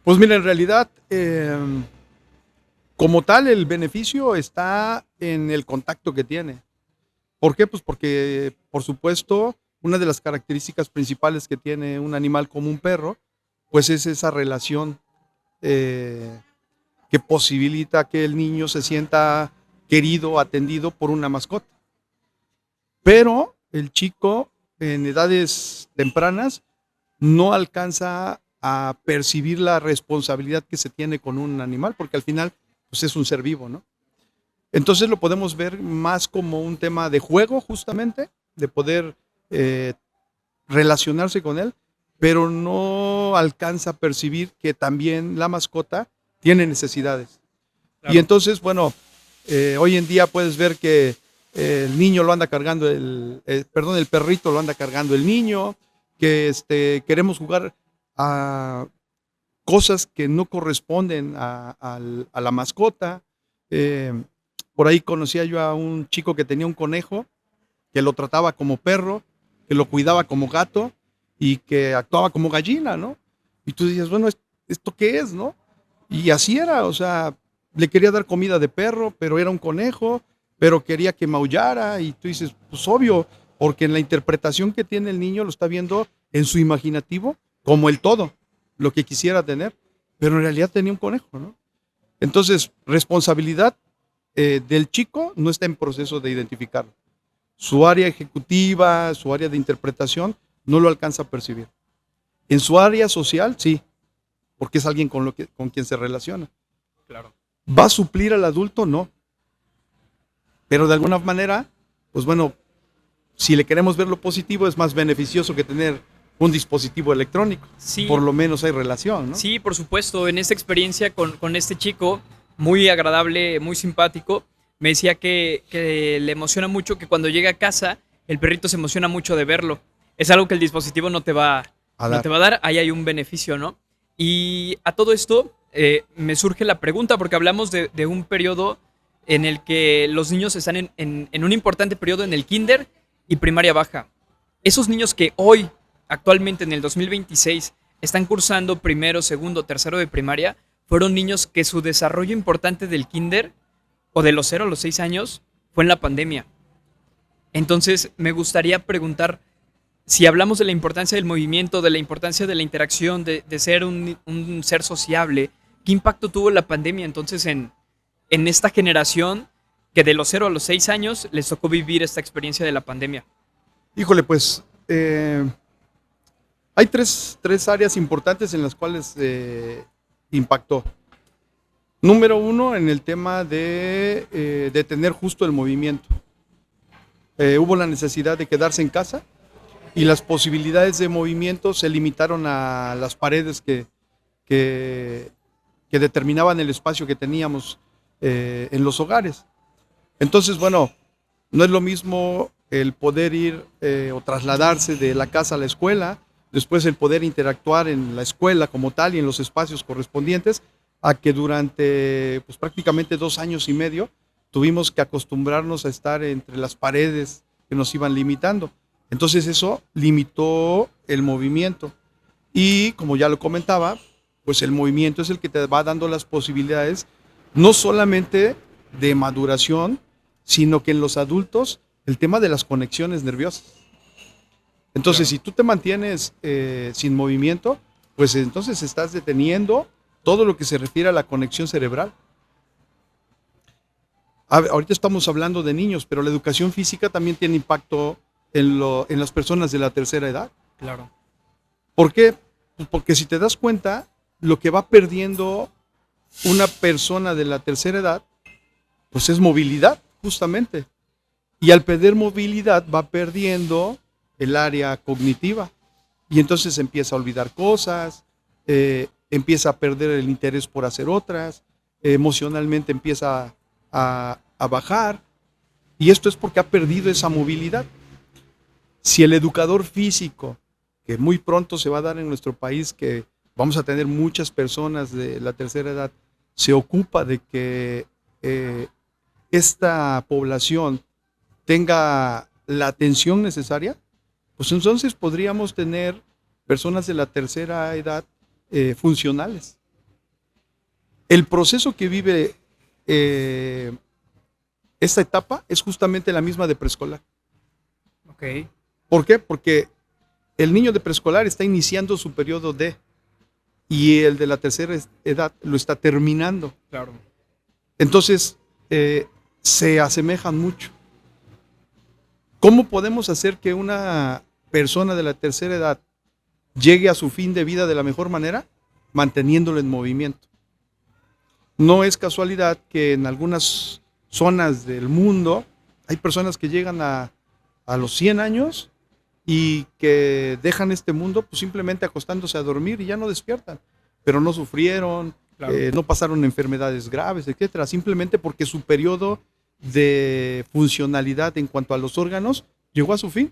Pues mira, en realidad, como tal, el beneficio está en el contacto que tiene. ¿Por qué? Pues porque, por supuesto, una de las características principales que tiene un animal como un perro, pues es esa relación eh, que posibilita que el niño se sienta querido, atendido por una mascota. Pero el chico en edades tempranas no alcanza a percibir la responsabilidad que se tiene con un animal, porque al final pues es un ser vivo, ¿no? Entonces lo podemos ver más como un tema de juego, justamente, de poder eh, relacionarse con él, pero no alcanza a percibir que también la mascota tiene necesidades. Claro. Y entonces, bueno, hoy en día puedes ver que el niño lo anda cargando, el perrito lo anda cargando el niño, que queremos jugar a cosas que no corresponden a la mascota. Eh, por ahí conocía yo a un chico que tenía un conejo, que lo trataba como perro, que lo cuidaba como gato y que actuaba como gallina, ¿no? Y tú dices, bueno, ¿esto qué es, no? Y así era, o sea, le quería dar comida de perro, pero era un conejo, pero quería que maullara y tú dices, pues obvio, porque en la interpretación que tiene el niño lo está viendo en su imaginativo como el todo, lo que quisiera tener, pero en realidad tenía un conejo, ¿no? Entonces, responsabilidad del chico no está en proceso de identificarlo. Su área ejecutiva, su área de interpretación, no lo alcanza a percibir. En su área social, sí, porque es alguien con quien se relaciona. Claro. ¿Va a suplir al adulto? No. Pero de alguna manera, pues bueno, si le queremos ver lo positivo, es más beneficioso que tener un dispositivo electrónico. Sí, Por lo menos hay relación, ¿no? sí, por supuesto. En esta experiencia con este chico, muy agradable, muy simpático, me decía que le emociona mucho que cuando llega a casa, el perrito se emociona mucho de verlo. Es algo que el dispositivo A no dar. te va a dar, ahí hay un beneficio, ¿no? Y a todo esto me surge la pregunta, porque hablamos de un periodo en el que los niños están en un importante periodo en el kinder y primaria baja. Esos niños que hoy, actualmente en el 2026, están cursando primero, segundo, tercero de primaria, fueron niños que su desarrollo importante del kinder o de los 0 a los 6 años fue en la pandemia. Entonces, me gustaría preguntar si hablamos de la importancia del movimiento, de la importancia de la interacción, de ser un ser sociable, ¿qué impacto tuvo la pandemia entonces en esta generación que de los 0 a los 6 años les tocó vivir esta experiencia de la pandemia? Híjole, pues hay tres áreas importantes en las cuales impactó. Número uno, en el tema de tener justo el movimiento. Hubo la necesidad de quedarse en casa y las posibilidades de movimiento se limitaron a las paredes que determinaban el espacio que teníamos en los hogares. Entonces, bueno, no es lo mismo el poder ir o trasladarse de la casa a la escuela, después el poder interactuar en la escuela como tal y en los espacios correspondientes, a que durante pues, prácticamente 2 años y medio tuvimos que acostumbrarnos a estar entre las paredes que nos iban limitando. Entonces eso limitó el movimiento. Y como ya lo comentaba, pues el movimiento es el que te va dando las posibilidades, no solamente de maduración, sino que en los adultos el tema de las conexiones nerviosas. Entonces, si tú te mantienes sin movimiento, pues entonces estás deteniendo todo lo que se refiere a la conexión cerebral. Ahorita estamos hablando de niños, pero la educación física también tiene impacto en las personas de la tercera edad. Claro. ¿Por qué? Pues porque si te das cuenta, lo que va perdiendo una persona de la tercera edad, pues es movilidad, justamente. Y al perder movilidad va perdiendo el área cognitiva. Y entonces empieza a olvidar cosas, empieza a perder el interés por hacer otras, emocionalmente empieza a bajar, y esto es porque ha perdido esa movilidad. Si el educador físico, que muy pronto se va a dar en nuestro país, que vamos a tener muchas personas de la tercera edad, se ocupa de que esta población tenga la atención necesaria, pues entonces podríamos tener personas de la tercera edad funcionales. El proceso que vive esta etapa es justamente la misma de preescolar. Ok. ¿Por qué? Porque el niño de preescolar está iniciando su periodo D y el de la tercera edad lo está terminando. Claro. Entonces, se asemejan mucho. ¿Cómo podemos hacer que una persona de la tercera edad llegue a su fin de vida de la mejor manera? Manteniéndolo en movimiento. No es casualidad que en algunas zonas del mundo hay personas que llegan a los 100 años y que dejan este mundo pues simplemente acostándose a dormir y ya no despiertan, pero no sufrieron, claro, no pasaron enfermedades graves, etcétera, simplemente porque su periodo de funcionalidad en cuanto a los órganos llegó a su fin,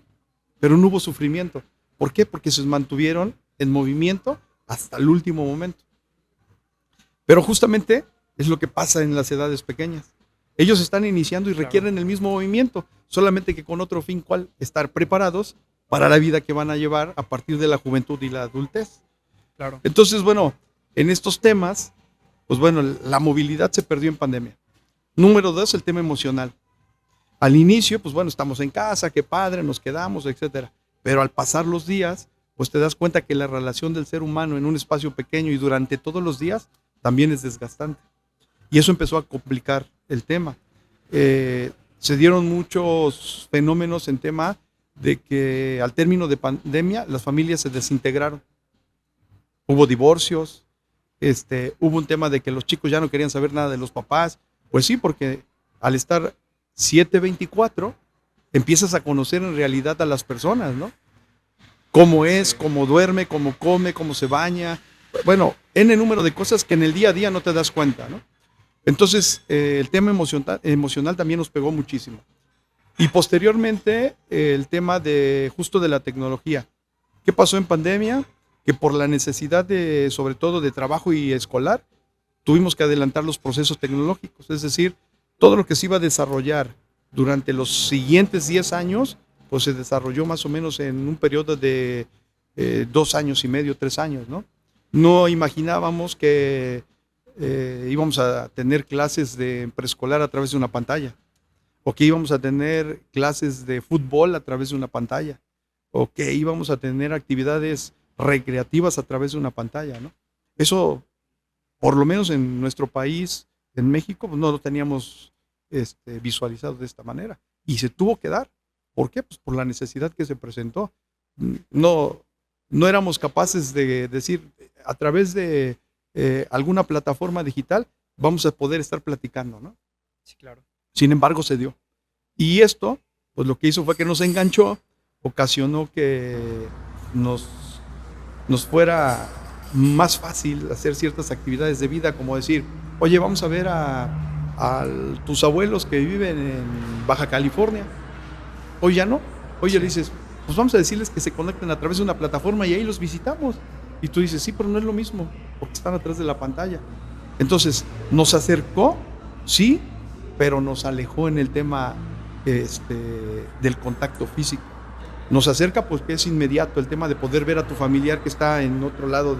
pero no hubo sufrimiento. ¿Por qué? Porque se mantuvieron en movimiento hasta el último momento. Pero justamente es lo que pasa en las edades pequeñas. Ellos están iniciando y requieren el mismo movimiento, solamente que con otro fin, ¿cuál? Estar preparados para la vida que van a llevar a partir de la juventud y la adultez. Claro. Entonces, bueno, en estos temas, pues bueno, la movilidad se perdió en pandemia. Número 2, el tema emocional. Al inicio, pues bueno, estamos en casa, qué padre, nos quedamos, etcétera. Pero al pasar los días, pues te das cuenta que la relación del ser humano en un espacio pequeño y durante todos los días también es desgastante. Y eso empezó a complicar el tema. Se dieron muchos fenómenos en tema de que al término de pandemia las familias se desintegraron. Hubo divorcios, hubo un tema de que los chicos ya no querían saber nada de los papás. Pues sí, porque al estar 7/24 empiezas a conocer en realidad a las personas, ¿no? Cómo es, cómo duerme, cómo come, cómo se baña. Bueno, N número de cosas que en el día a día no te das cuenta, ¿no? Entonces, el tema emocional también nos pegó muchísimo. Y posteriormente, el tema justo de la tecnología. ¿Qué pasó en pandemia? Que por la necesidad sobre todo de trabajo y escolar, tuvimos que adelantar los procesos tecnológicos. Es decir, todo lo que se iba a desarrollar durante los siguientes 10 años, pues se desarrolló más o menos en un periodo de 2 años y medio, 3 años, ¿no? No imaginábamos que íbamos a tener clases de preescolar a través de una pantalla, o que íbamos a tener clases de fútbol a través de una pantalla, o que íbamos a tener actividades recreativas a través de una pantalla, ¿no? Eso, por lo menos en nuestro país, en México, pues no lo teníamos visualizado de esta manera, y se tuvo que dar. ¿Por qué? Pues por la necesidad que se presentó. No éramos capaces de decir, a través de alguna plataforma digital vamos a poder estar platicando, ¿no? Sí, claro. Sin embargo, se dio. Y esto, pues lo que hizo fue que nos enganchó, ocasionó que nos fuera más fácil hacer ciertas actividades de vida, como decir, oye, vamos a ver a tus abuelos que viven en Baja California. Hoy ya no. Hoy ya dices, pues vamos a decirles que se conecten a través de una plataforma y ahí los visitamos. Y tú dices, sí, pero no es lo mismo, porque están atrás de la pantalla. Entonces, nos acercó, sí, pero nos alejó en el tema del contacto físico. Nos acerca porque es inmediato el tema de poder ver a tu familiar que está en otro lado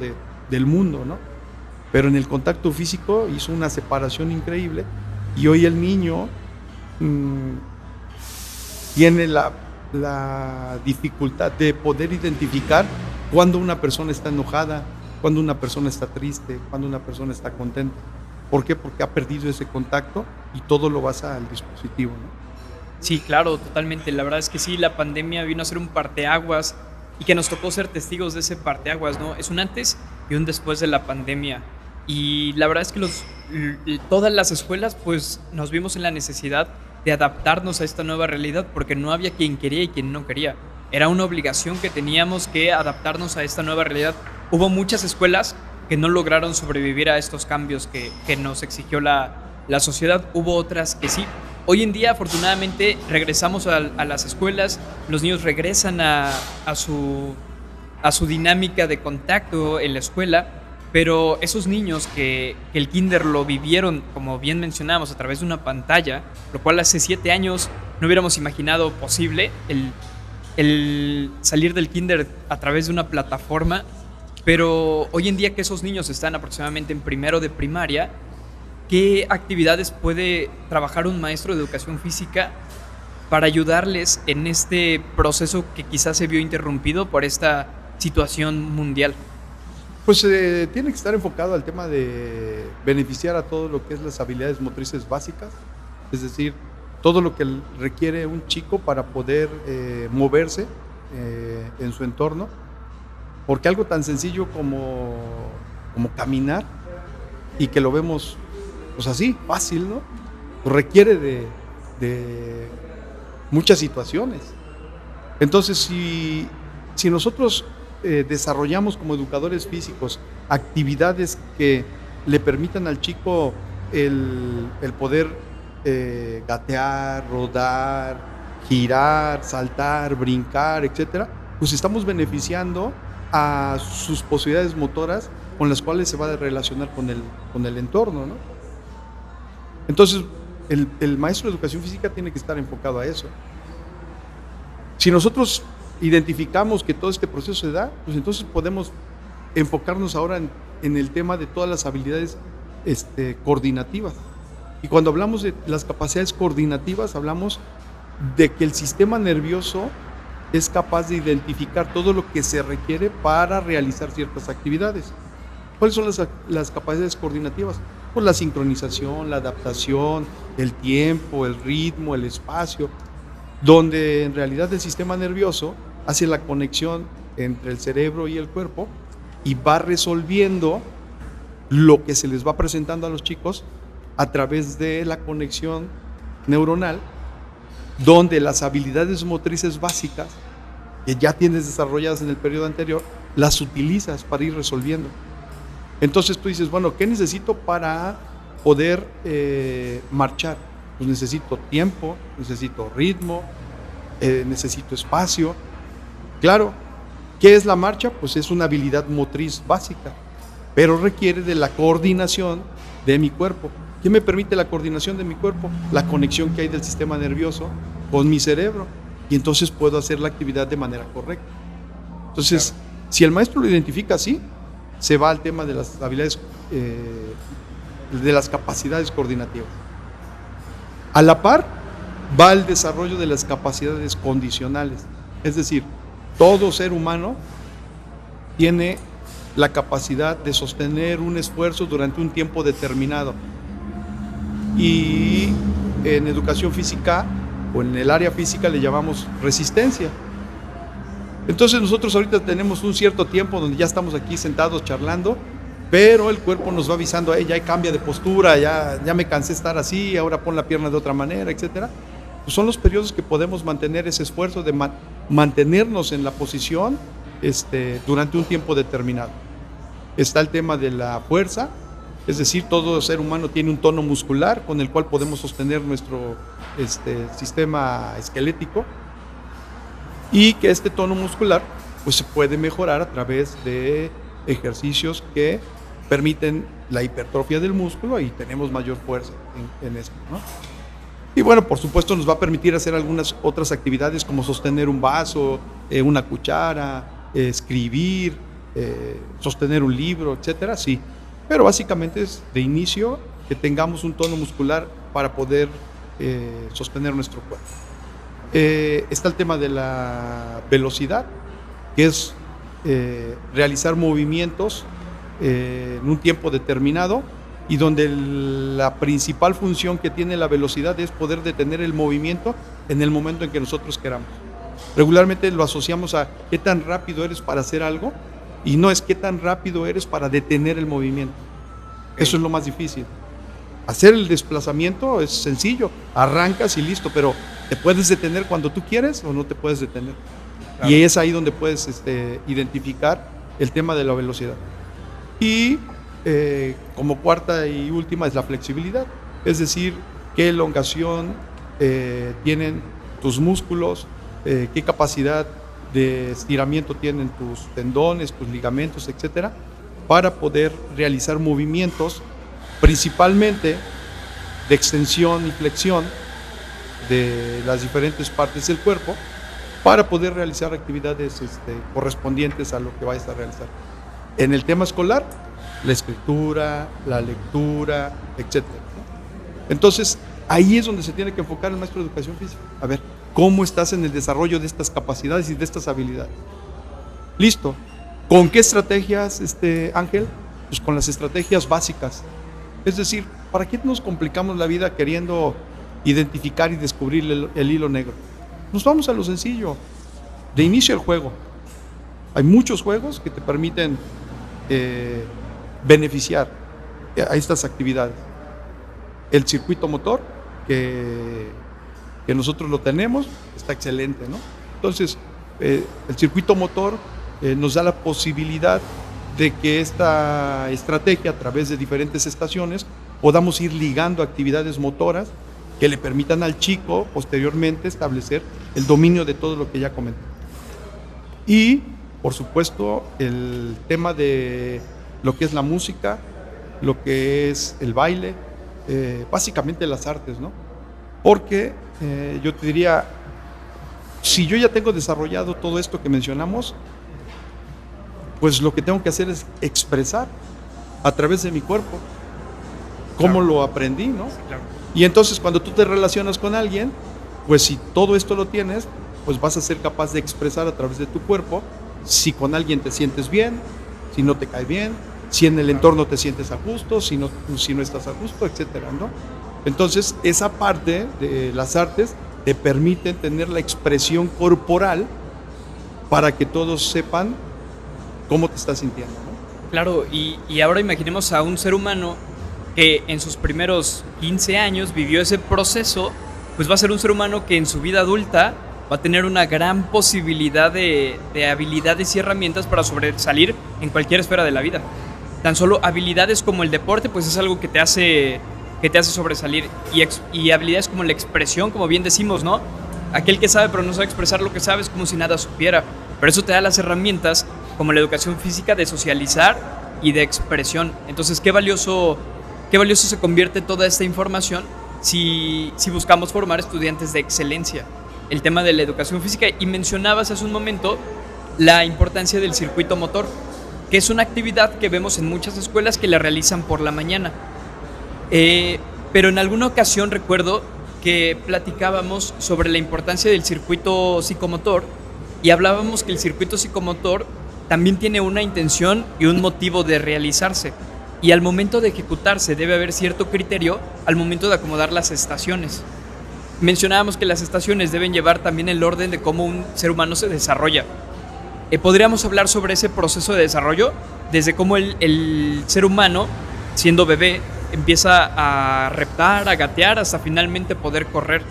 del mundo, ¿no? Pero en el contacto físico hizo una separación increíble y hoy el niño tiene la dificultad de poder identificar cuando una persona está enojada, cuando una persona está triste, cuando una persona está contenta. ¿Por qué? Porque ha perdido ese contacto y todo lo basa al dispositivo, ¿no? Sí, claro, totalmente. La verdad es que sí, la pandemia vino a ser un parteaguas y que nos tocó ser testigos de ese parteaguas, ¿no? Es un antes y un después de la pandemia. Y la verdad es que todas las escuelas, pues, nos vimos en la necesidad de adaptarnos a esta nueva realidad porque no había quien quería y quien no quería. Era una obligación que teníamos que adaptarnos a esta nueva realidad. Hubo muchas escuelas que no lograron sobrevivir a estos cambios que nos exigió la sociedad. Hubo otras que sí. Hoy en día, afortunadamente, regresamos a las escuelas, los niños regresan a su dinámica de contacto en la escuela, pero esos niños que el kinder lo vivieron, como bien mencionamos, a través de una pantalla, lo cual hace 7 años no hubiéramos imaginado posible, el salir del kinder a través de una plataforma, pero hoy en día que esos niños están aproximadamente en primero de primaria, ¿qué actividades puede trabajar un maestro de educación física para ayudarles en este proceso que quizás se vio interrumpido por esta situación mundial? Pues tiene que estar enfocado al tema de beneficiar a todo lo que es las habilidades motrices básicas, es decir, todo lo que requiere un chico para poder moverse en su entorno, porque algo tan sencillo como caminar, y que lo vemos pues así, fácil, ¿no? Requiere de muchas situaciones. Entonces, si nosotros desarrollamos como educadores físicos actividades que le permitan al chico el poder gatear, rodar, girar, saltar, brincar, etcétera, pues estamos beneficiando a sus posibilidades motoras con las cuales se va a relacionar con el entorno, ¿no? Entonces, el maestro de educación física tiene que estar enfocado a eso. Si nosotros identificamos que todo este proceso se da, pues entonces podemos enfocarnos ahora en el tema de todas las habilidades coordinativas. Y cuando hablamos de las capacidades coordinativas, hablamos de que el sistema nervioso es capaz de identificar todo lo que se requiere para realizar ciertas actividades. ¿Cuáles son las capacidades coordinativas? Pues la sincronización, la adaptación, el tiempo, el ritmo, el espacio, donde en realidad el sistema nervioso hace la conexión entre el cerebro y el cuerpo y va resolviendo lo que se les va presentando a los chicos a través de la conexión neuronal, donde las habilidades motrices básicas que ya tienes desarrolladas en el periodo anterior, las utilizas para ir resolviendo. Entonces tú dices, bueno, ¿qué necesito para poder marchar? Pues necesito tiempo, necesito ritmo, necesito espacio. Claro, ¿qué es la marcha? Pues es una habilidad motriz básica, pero requiere de la coordinación de mi cuerpo. ¿Qué me permite la coordinación de mi cuerpo? La conexión que hay del sistema nervioso con mi cerebro, y entonces puedo hacer la actividad de manera correcta. Entonces, claro, si el maestro lo identifica así, se va al tema de las habilidades, de las capacidades coordinativas. A la par, va el desarrollo de las capacidades condicionales. Es decir, todo ser humano tiene la capacidad de sostener un esfuerzo durante un tiempo determinado. Y en educación física, o en el área física, le llamamos resistencia. Entonces nosotros ahorita tenemos un cierto tiempo donde ya estamos aquí sentados charlando, pero el cuerpo nos va avisando, ya cambia de postura, ya me cansé de estar así, ahora pon la pierna de otra manera, etcétera. Pues son los periodos que podemos mantener ese esfuerzo de mantenernos en la posición durante un tiempo determinado. Está el tema de la fuerza, es decir, todo ser humano tiene un tono muscular con el cual podemos sostener nuestro sistema esquelético, y que este tono muscular pues se puede mejorar a través de ejercicios que permiten la hipertrofia del músculo y tenemos mayor fuerza en esto, ¿no? Y bueno, por supuesto nos va a permitir hacer algunas otras actividades como sostener un vaso, una cuchara, escribir, sostener un libro, etcétera, sí. Pero básicamente es de inicio que tengamos un tono muscular para poder sostener nuestro cuerpo. Está el tema de la velocidad, que es realizar movimientos en un tiempo determinado, y donde la principal función que tiene la velocidad es poder detener el movimiento en el momento en que nosotros queramos. Regularmente lo asociamos a qué tan rápido eres para hacer algo, y no es qué tan rápido eres para detener el movimiento. Eso es lo más difícil. Hacer el desplazamiento es sencillo, arrancas y listo, pero ¿te puedes detener cuando tú quieres o no te puedes detener? Claro. Y es ahí donde puedes identificar el tema de la velocidad. Y como cuarta y última es la flexibilidad, es decir, qué elongación tienen tus músculos, qué capacidad de estiramiento tienen tus tendones, tus ligamentos, etcétera, para poder realizar movimientos principalmente de extensión y flexión de las diferentes partes del cuerpo para poder realizar actividades correspondientes a lo que vayas a realizar. En el tema escolar, la escritura, la lectura, etcétera, ¿no? Entonces, ahí es donde se tiene que enfocar el maestro de educación física. A ver, ¿cómo estás en el desarrollo de estas capacidades y de estas habilidades? Listo. ¿Con qué estrategias, Ángel? Pues con las estrategias básicas. Es decir, ¿para qué nos complicamos la vida queriendo identificar y descubrir el hilo negro? Nos vamos a lo sencillo. De inicio el juego. Hay muchos juegos que te permiten beneficiar a estas actividades. El circuito motor, que nosotros lo tenemos, está excelente, ¿no? Entonces, el circuito motor nos da la posibilidad de que esta estrategia, a través de diferentes estaciones, podamos ir ligando actividades motoras que le permitan al chico posteriormente establecer el dominio de todo lo que ya comenté. Y, por supuesto, el tema de lo que es la música, lo que es el baile, básicamente las artes, ¿no? Porque yo te diría, si yo ya tengo desarrollado todo esto que mencionamos, pues lo que tengo que hacer es expresar a través de mi cuerpo cómo lo aprendí, ¿no? Sí, claro. Y entonces cuando tú te relacionas con alguien, pues si todo esto lo tienes, pues vas a ser capaz de expresar a través de tu cuerpo si con alguien te sientes bien, si no te cae bien, si en el entorno te sientes a gusto, si no estás a gusto, etcétera, ¿no? Entonces, esa parte de las artes te permiten tener la expresión corporal para que todos sepan cómo te estás sintiendo, ¿no? Claro, y ahora imaginemos a un ser humano que en sus primeros 15 años vivió ese proceso, pues va a ser un ser humano que en su vida adulta va a tener una gran posibilidad de habilidades y herramientas para sobresalir en cualquier esfera de la vida. Tan solo habilidades como el deporte, pues es algo que te hace sobresalir, y habilidades como la expresión, como bien decimos, ¿no? Aquel que sabe pero no sabe expresar lo que sabe es como si nada supiera, pero eso te da las herramientas como la educación física de socializar y de expresión. Entonces, qué valioso se convierte toda esta información si buscamos formar estudiantes de excelencia. El tema de la educación física, y mencionabas hace un momento la importancia del circuito motor, que es una actividad que vemos en muchas escuelas que la realizan por la mañana. Pero en alguna ocasión recuerdo que platicábamos sobre la importancia del circuito psicomotor y hablábamos que el circuito psicomotor también tiene una intención y un motivo de realizarse. Y al momento de ejecutarse debe haber cierto criterio al momento de acomodar las estaciones. Mencionábamos que las estaciones deben llevar también el orden de cómo un ser humano se desarrolla. ¿Podríamos hablar sobre ese proceso de desarrollo? Desde cómo el ser humano, siendo bebé, empieza a reptar, a gatear, hasta finalmente poder correr.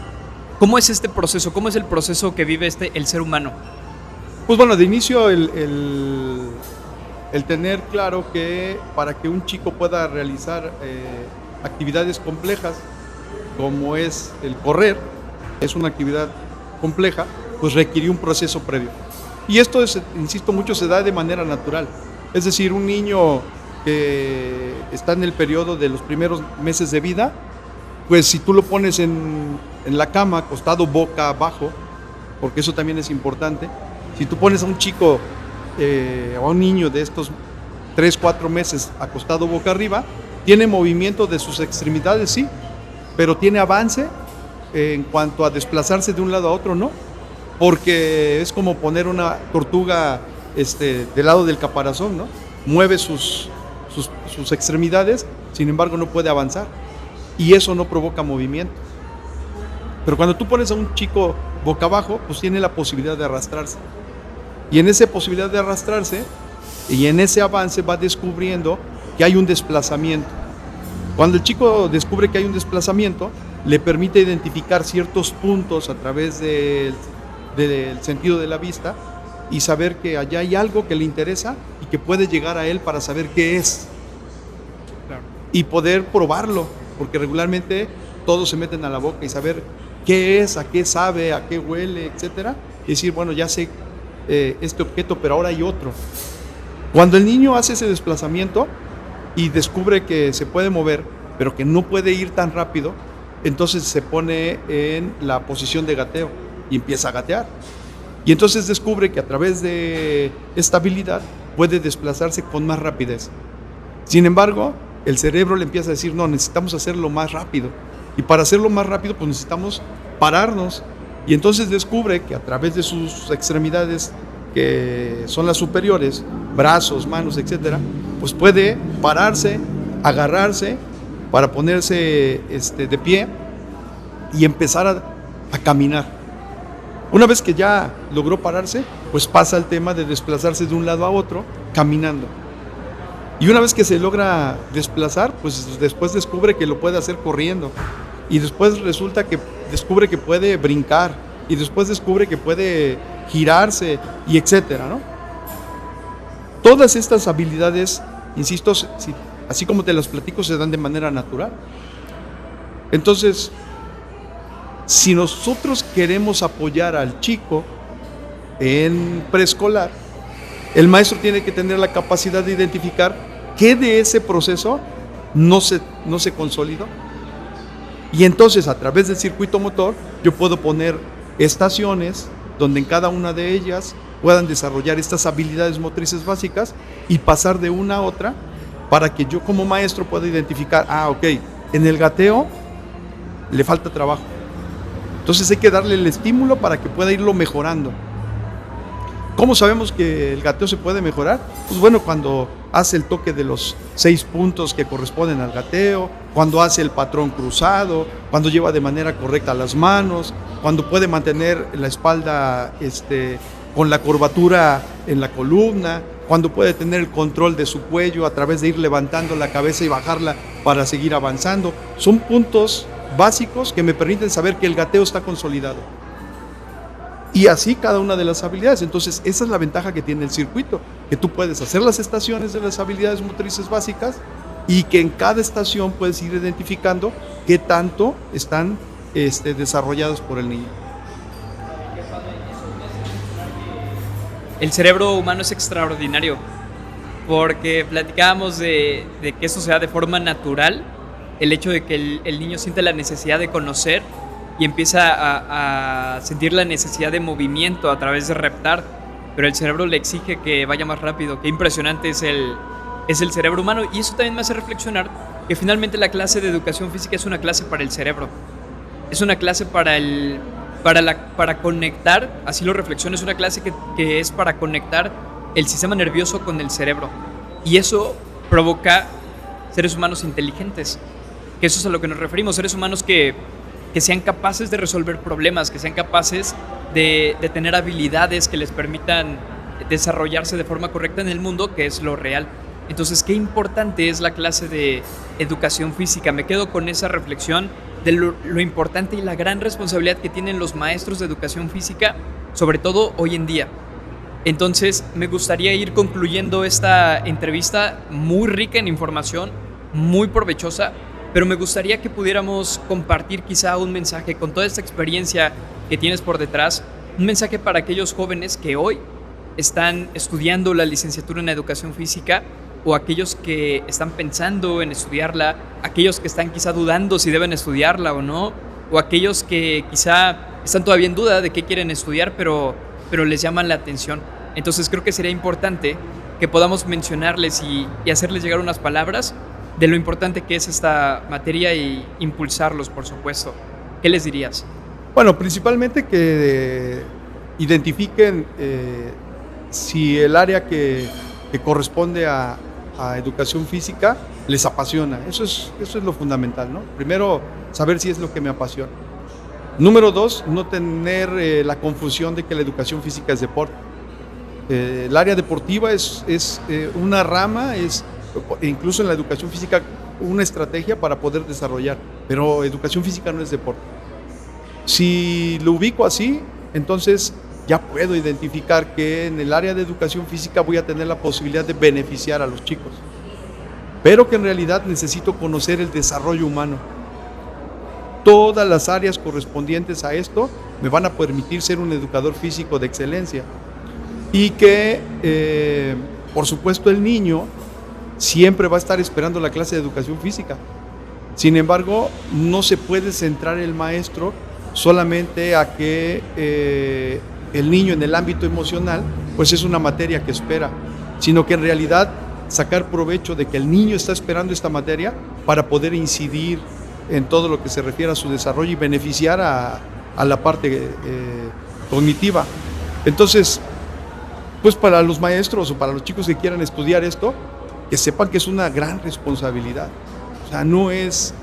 ¿Cómo es este proceso? ¿Cómo es el proceso que vive el ser humano? Pues bueno, de inicio el tener claro que para que un chico pueda realizar actividades complejas, como es el correr, es una actividad compleja, pues requiere un proceso previo. Y esto, insisto mucho, se da de manera natural. Es decir, un niño que está en el periodo de los primeros meses de vida, pues si tú lo pones en la cama, acostado boca abajo, porque eso también es importante, si tú pones a un chico, a un niño de estos 3-4 meses acostado boca arriba, tiene movimiento de sus extremidades, sí, pero tiene avance en cuanto a desplazarse de un lado a otro, ¿no? Porque es como poner una tortuga del lado del caparazón, ¿no? Mueve sus extremidades, sin embargo no puede avanzar, y eso no provoca movimiento. Pero cuando tú pones a un chico boca abajo, pues tiene la posibilidad de arrastrarse, y en esa posibilidad de arrastrarse y en ese avance va descubriendo que hay un desplazamiento. Cuando el chico descubre que hay un desplazamiento, le permite identificar ciertos puntos a través del sentido de la vista y saber que allá hay algo que le interesa y que puede llegar a él para saber qué es Claro. y poder probarlo, porque regularmente todos se meten a la boca y saber qué es, a qué sabe, a qué huele, etcétera, y decir, bueno, ya sé este objeto, pero ahora hay otro. Cuando el niño hace ese desplazamiento y descubre que se puede mover, pero que no puede ir tan rápido, entonces se pone en la posición de gateo y empieza a gatear. Y entonces descubre que a través de esta habilidad puede desplazarse con más rapidez. Sin embargo, el cerebro le empieza a decir, no, necesitamos hacerlo más rápido. Y para hacerlo más rápido, pues necesitamos pararnos. Y entonces descubre que a través de sus extremidades, que son las superiores, brazos, manos, etcétera, pues puede pararse, agarrarse para ponerse de pie y empezar a caminar. Una vez que ya logró pararse, pues pasa al tema de desplazarse de un lado a otro caminando. Y una vez que se logra desplazar, pues después descubre que lo puede hacer corriendo. Y después resulta que descubre que puede brincar. Y después descubre que puede girarse y etcétera, ¿no? Todas estas habilidades, insisto, así como te las platico, se dan de manera natural. Entonces, si nosotros queremos apoyar al chico en preescolar, el maestro tiene que tener la capacidad de identificar qué de ese proceso no se consolidó. Y entonces, a través del circuito motor, yo puedo poner estaciones donde en cada una de ellas puedan desarrollar estas habilidades motrices básicas y pasar de una a otra para que yo como maestro pueda identificar, ok, en el gateo le falta trabajo. Entonces hay que darle el estímulo para que pueda irlo mejorando. ¿Cómo sabemos que el gateo se puede mejorar? Pues bueno, cuando hace el toque de los 6 puntos que corresponden al gateo, cuando hace el patrón cruzado, cuando lleva de manera correcta las manos, cuando puede mantener la espalda con la curvatura en la columna, cuando puede tener el control de su cuello a través de ir levantando la cabeza y bajarla para seguir avanzando. Son puntos básicos que me permiten saber que el gateo está consolidado. Y así cada una de las habilidades. Entonces, esa es la ventaja que tiene el circuito, que tú puedes hacer las estaciones de las habilidades motrices básicas y que en cada estación puedes ir identificando qué tanto están desarrollados por el niño. El cerebro humano es extraordinario, porque platicábamos de que esto se da de forma natural, el hecho de que el niño siente la necesidad de conocer y empieza a sentir la necesidad de movimiento a través de reptar, pero el cerebro le exige que vaya más rápido. Qué impresionante es el cerebro humano, y eso también me hace reflexionar que finalmente la clase de educación física es una clase para el cerebro, es una clase para conectar, así lo reflexiono, es una clase que es para conectar el sistema nervioso con el cerebro, y eso provoca seres humanos inteligentes, que eso es a lo que nos referimos, seres humanos que sean capaces de resolver problemas, que sean capaces de tener habilidades que les permitan desarrollarse de forma correcta en el mundo, que es lo real. Entonces, qué importante es la clase de educación física. Me quedo con esa reflexión de lo importante y la gran responsabilidad que tienen los maestros de educación física, sobre todo hoy en día. Entonces, me gustaría ir concluyendo esta entrevista muy rica en información, muy provechosa, pero me gustaría que pudiéramos compartir quizá un mensaje con toda esta experiencia que tienes por detrás, un mensaje para aquellos jóvenes que hoy están estudiando la licenciatura en educación física, o aquellos que están pensando en estudiarla, aquellos que están quizá dudando si deben estudiarla o no, o aquellos que quizá están todavía en duda de qué quieren estudiar, pero les llaman la atención. Entonces creo que sería importante que podamos mencionarles y hacerles llegar unas palabras de lo importante que es esta materia y impulsarlos, por supuesto. ¿Qué les dirías? Bueno, principalmente que identifiquen si el área que corresponde a educación física les apasiona. Eso es lo fundamental, ¿no? Primero, saber si es lo que me apasiona. Número 2, no tener la confusión de que la educación física es deporte. El área deportiva es una rama, incluso en la educación física, una estrategia para poder desarrollar, pero educación física no es deporte. Si lo ubico así, entonces ya puedo identificar que en el área de educación física voy a tener la posibilidad de beneficiar a los chicos, pero que en realidad necesito conocer el desarrollo humano. Todas las áreas correspondientes a esto me van a permitir ser un educador físico de excelencia y que, por supuesto, el niño siempre va a estar esperando la clase de educación física. Sin embargo, no se puede centrar el maestro solamente a que el niño en el ámbito emocional, pues es una materia que espera, sino que en realidad sacar provecho de que el niño está esperando esta materia para poder incidir en todo lo que se refiere a su desarrollo y beneficiar a la parte cognitiva. Entonces, pues para los maestros o para los chicos que quieran estudiar esto, que sepan que es una gran responsabilidad. O sea, no es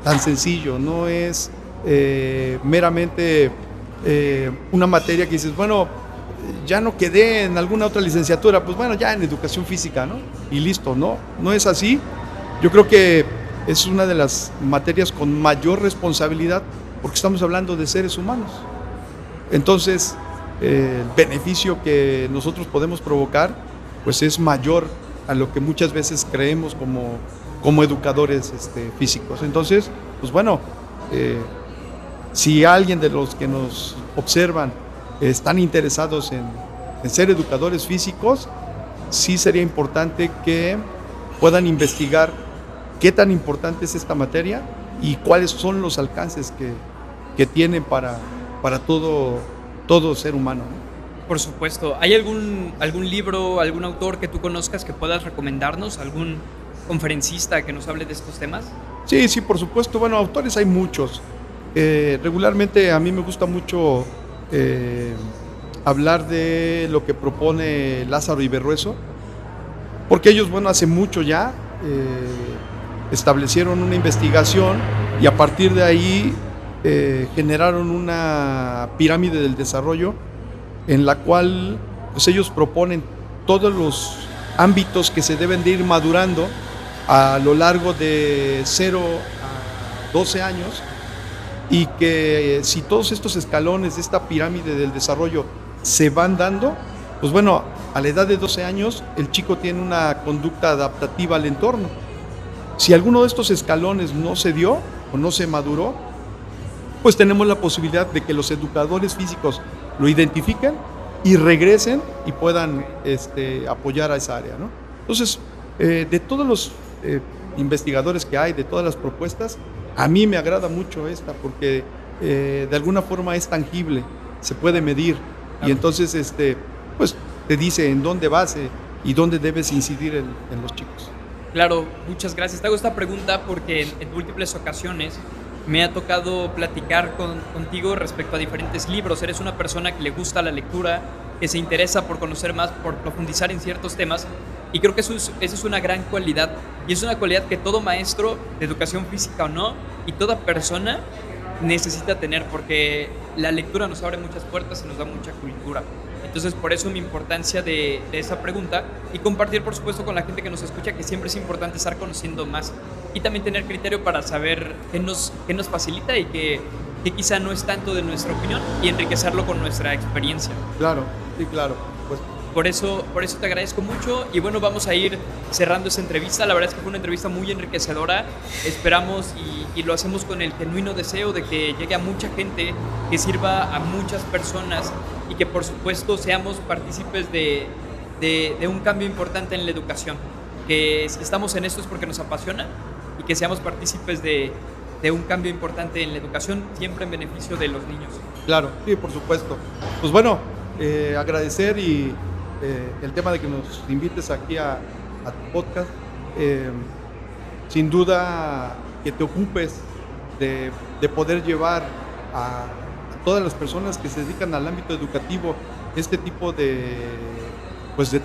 tan sencillo, no es meramente una materia que dices, bueno, ya no quedé en alguna otra licenciatura, pues bueno, ya en educación física, ¿no? Y listo, no es así. Yo creo que es una de las materias con mayor responsabilidad porque estamos hablando de seres humanos. Entonces, el beneficio que nosotros podemos provocar, pues es mayor a lo que muchas veces creemos como educadores físicos. Entonces, pues bueno, si alguien de los que nos observan están interesados en ser educadores físicos, sí sería importante que puedan investigar qué tan importante es esta materia y cuáles son los alcances que tiene para todo ser humano, ¿no? Por supuesto. ¿Hay algún libro, algún autor que tú conozcas que puedas recomendarnos? ¿Algún conferencista que nos hable de estos temas? Sí, por supuesto. Bueno, autores hay muchos. Regularmente a mí me gusta mucho hablar de lo que propone Lázaro Iberrueso, porque ellos, bueno, hace mucho ya establecieron una investigación y a partir de ahí generaron una pirámide del desarrollo en la cual pues ellos proponen todos los ámbitos que se deben de ir madurando a lo largo de 0 a 12 años y que si todos estos escalones de esta pirámide del desarrollo se van dando, pues bueno, a la edad de 12 años el chico tiene una conducta adaptativa al entorno. Si alguno de estos escalones no se dio o no se maduró, pues tenemos la posibilidad de que los educadores físicos lo identifiquen y regresen y puedan apoyar a esa área, ¿no? Entonces, de todos los investigadores que hay, de todas las propuestas, a mí me agrada mucho esta porque de alguna forma es tangible, se puede medir y entonces pues te dice en dónde vas y dónde debes incidir en los chicos. Claro, muchas gracias. Te hago esta pregunta porque en múltiples ocasiones me ha tocado platicar contigo respecto a diferentes libros. Eres una persona que le gusta la lectura, que se interesa por conocer más, por profundizar en ciertos temas, y creo que esa es una gran cualidad, y es una cualidad que todo maestro de educación física o no, y toda persona necesita tener, porque la lectura nos abre muchas puertas y nos da mucha cultura. Entonces, por eso mi importancia de esa pregunta y compartir, por supuesto, con la gente que nos escucha que siempre es importante estar conociendo más y también tener criterio para saber qué nos facilita y que quizá no es tanto de nuestra opinión y enriquecerlo con nuestra experiencia. Claro, sí, claro. Pues Por eso te agradezco mucho y bueno, vamos a ir cerrando esta entrevista. La verdad es que fue una entrevista muy enriquecedora. Esperamos y lo hacemos con el genuino deseo de que llegue a mucha gente, que sirva a muchas personas y que por supuesto seamos partícipes de un cambio importante en la educación. Que si estamos en esto es porque nos apasiona y que seamos partícipes de un cambio importante en la educación, siempre en beneficio de los niños. claro, sí, por supuesto. Pues bueno, agradecer y el tema de que nos invites aquí a tu podcast, sin duda que te ocupes de poder llevar a todas las personas que se dedican al ámbito educativo este tipo de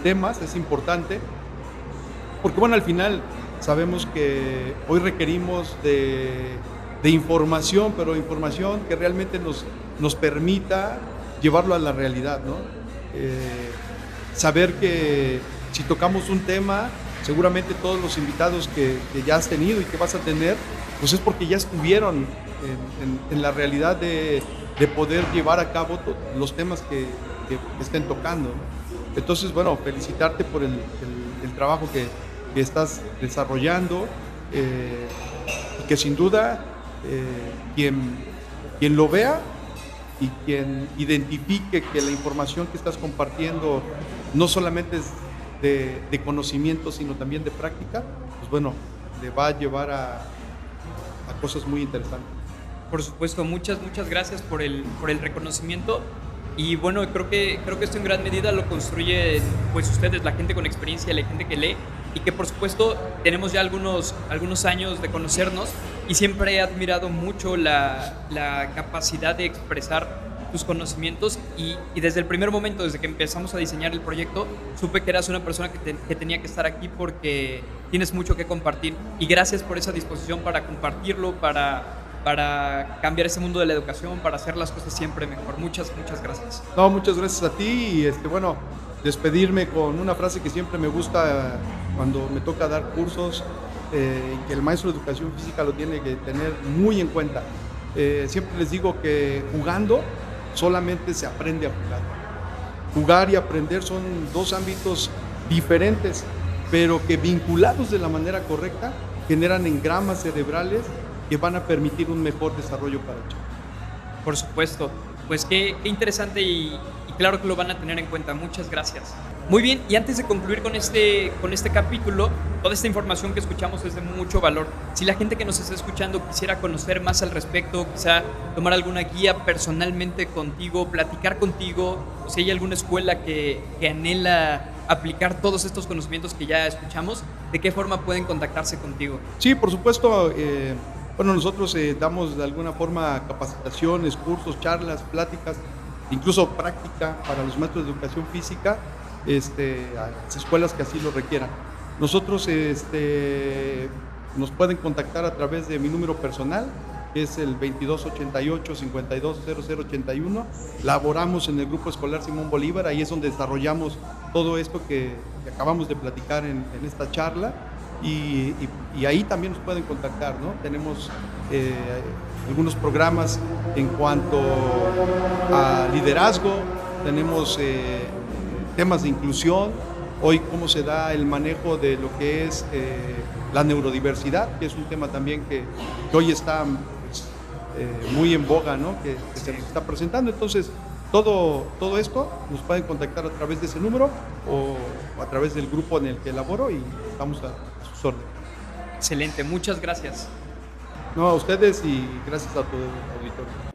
temas, es importante, porque bueno, al final sabemos que hoy requerimos de información, pero información que realmente nos permita llevarlo a la realidad, ¿no? Saber que si tocamos un tema, seguramente todos los invitados que ya has tenido y que vas a tener, pues es porque ya estuvieron en la realidad de poder llevar a cabo los temas que estén tocando, ¿no? Entonces, bueno, felicitarte por el trabajo que estás desarrollando, y que sin duda, quien lo vea y quien identifique que la información que estás compartiendo no solamente es de conocimiento, sino también de práctica, pues bueno, le va a llevar a cosas muy interesantes. Por supuesto, muchas gracias por el reconocimiento. Y bueno, creo que esto en gran medida lo construyen pues ustedes, la gente con experiencia, la gente que lee, y que por supuesto tenemos ya algunos años de conocernos, y siempre he admirado mucho la capacidad de expresar tus conocimientos, y desde el primer momento, desde que empezamos a diseñar el proyecto, supe que eras una persona que tenía que estar aquí porque tienes mucho que compartir, y gracias por esa disposición para compartirlo, para cambiar ese mundo de la educación, para hacer las cosas siempre mejor. Muchas gracias. No, muchas gracias a ti y bueno, despedirme con una frase que siempre me gusta cuando me toca dar cursos, que el maestro de educación física lo tiene que tener muy en cuenta. Siempre les digo que jugando solamente se aprende a jugar. Jugar y aprender son dos ámbitos diferentes, pero que vinculados de la manera correcta generan engramas cerebrales que van a permitir un mejor desarrollo para el chico. Por supuesto. Pues qué interesante y claro que lo van a tener en cuenta. Muchas gracias. Muy bien, y antes de concluir con este capítulo, toda esta información que escuchamos es de mucho valor. Si la gente que nos está escuchando quisiera conocer más al respecto, quizá tomar alguna guía personalmente contigo, platicar contigo, o si hay alguna escuela que anhela aplicar todos estos conocimientos que ya escuchamos, ¿de qué forma pueden contactarse contigo? Sí, por supuesto. Bueno, nosotros damos de alguna forma capacitaciones, cursos, charlas, pláticas, incluso práctica para los maestros de educación física, a las escuelas que así lo requieran. Nosotros nos pueden contactar a través de mi número personal, que es el 2288-520081. Laboramos en el Grupo Escolar Simón Bolívar, ahí es donde desarrollamos todo esto que acabamos de platicar en esta charla. Y ahí también nos pueden contactar, ¿no? Tenemos algunos programas en cuanto a liderazgo, tenemos temas de inclusión, hoy cómo se da el manejo de lo que es la neurodiversidad, que es un tema también que hoy está pues, muy en boga, ¿no? Que se nos está presentando. Entonces, todo esto nos pueden contactar a través de ese número o a través del grupo en el que elaboro y estamos a sus órdenes. Excelente, muchas gracias. No, a ustedes y gracias a tu auditorio.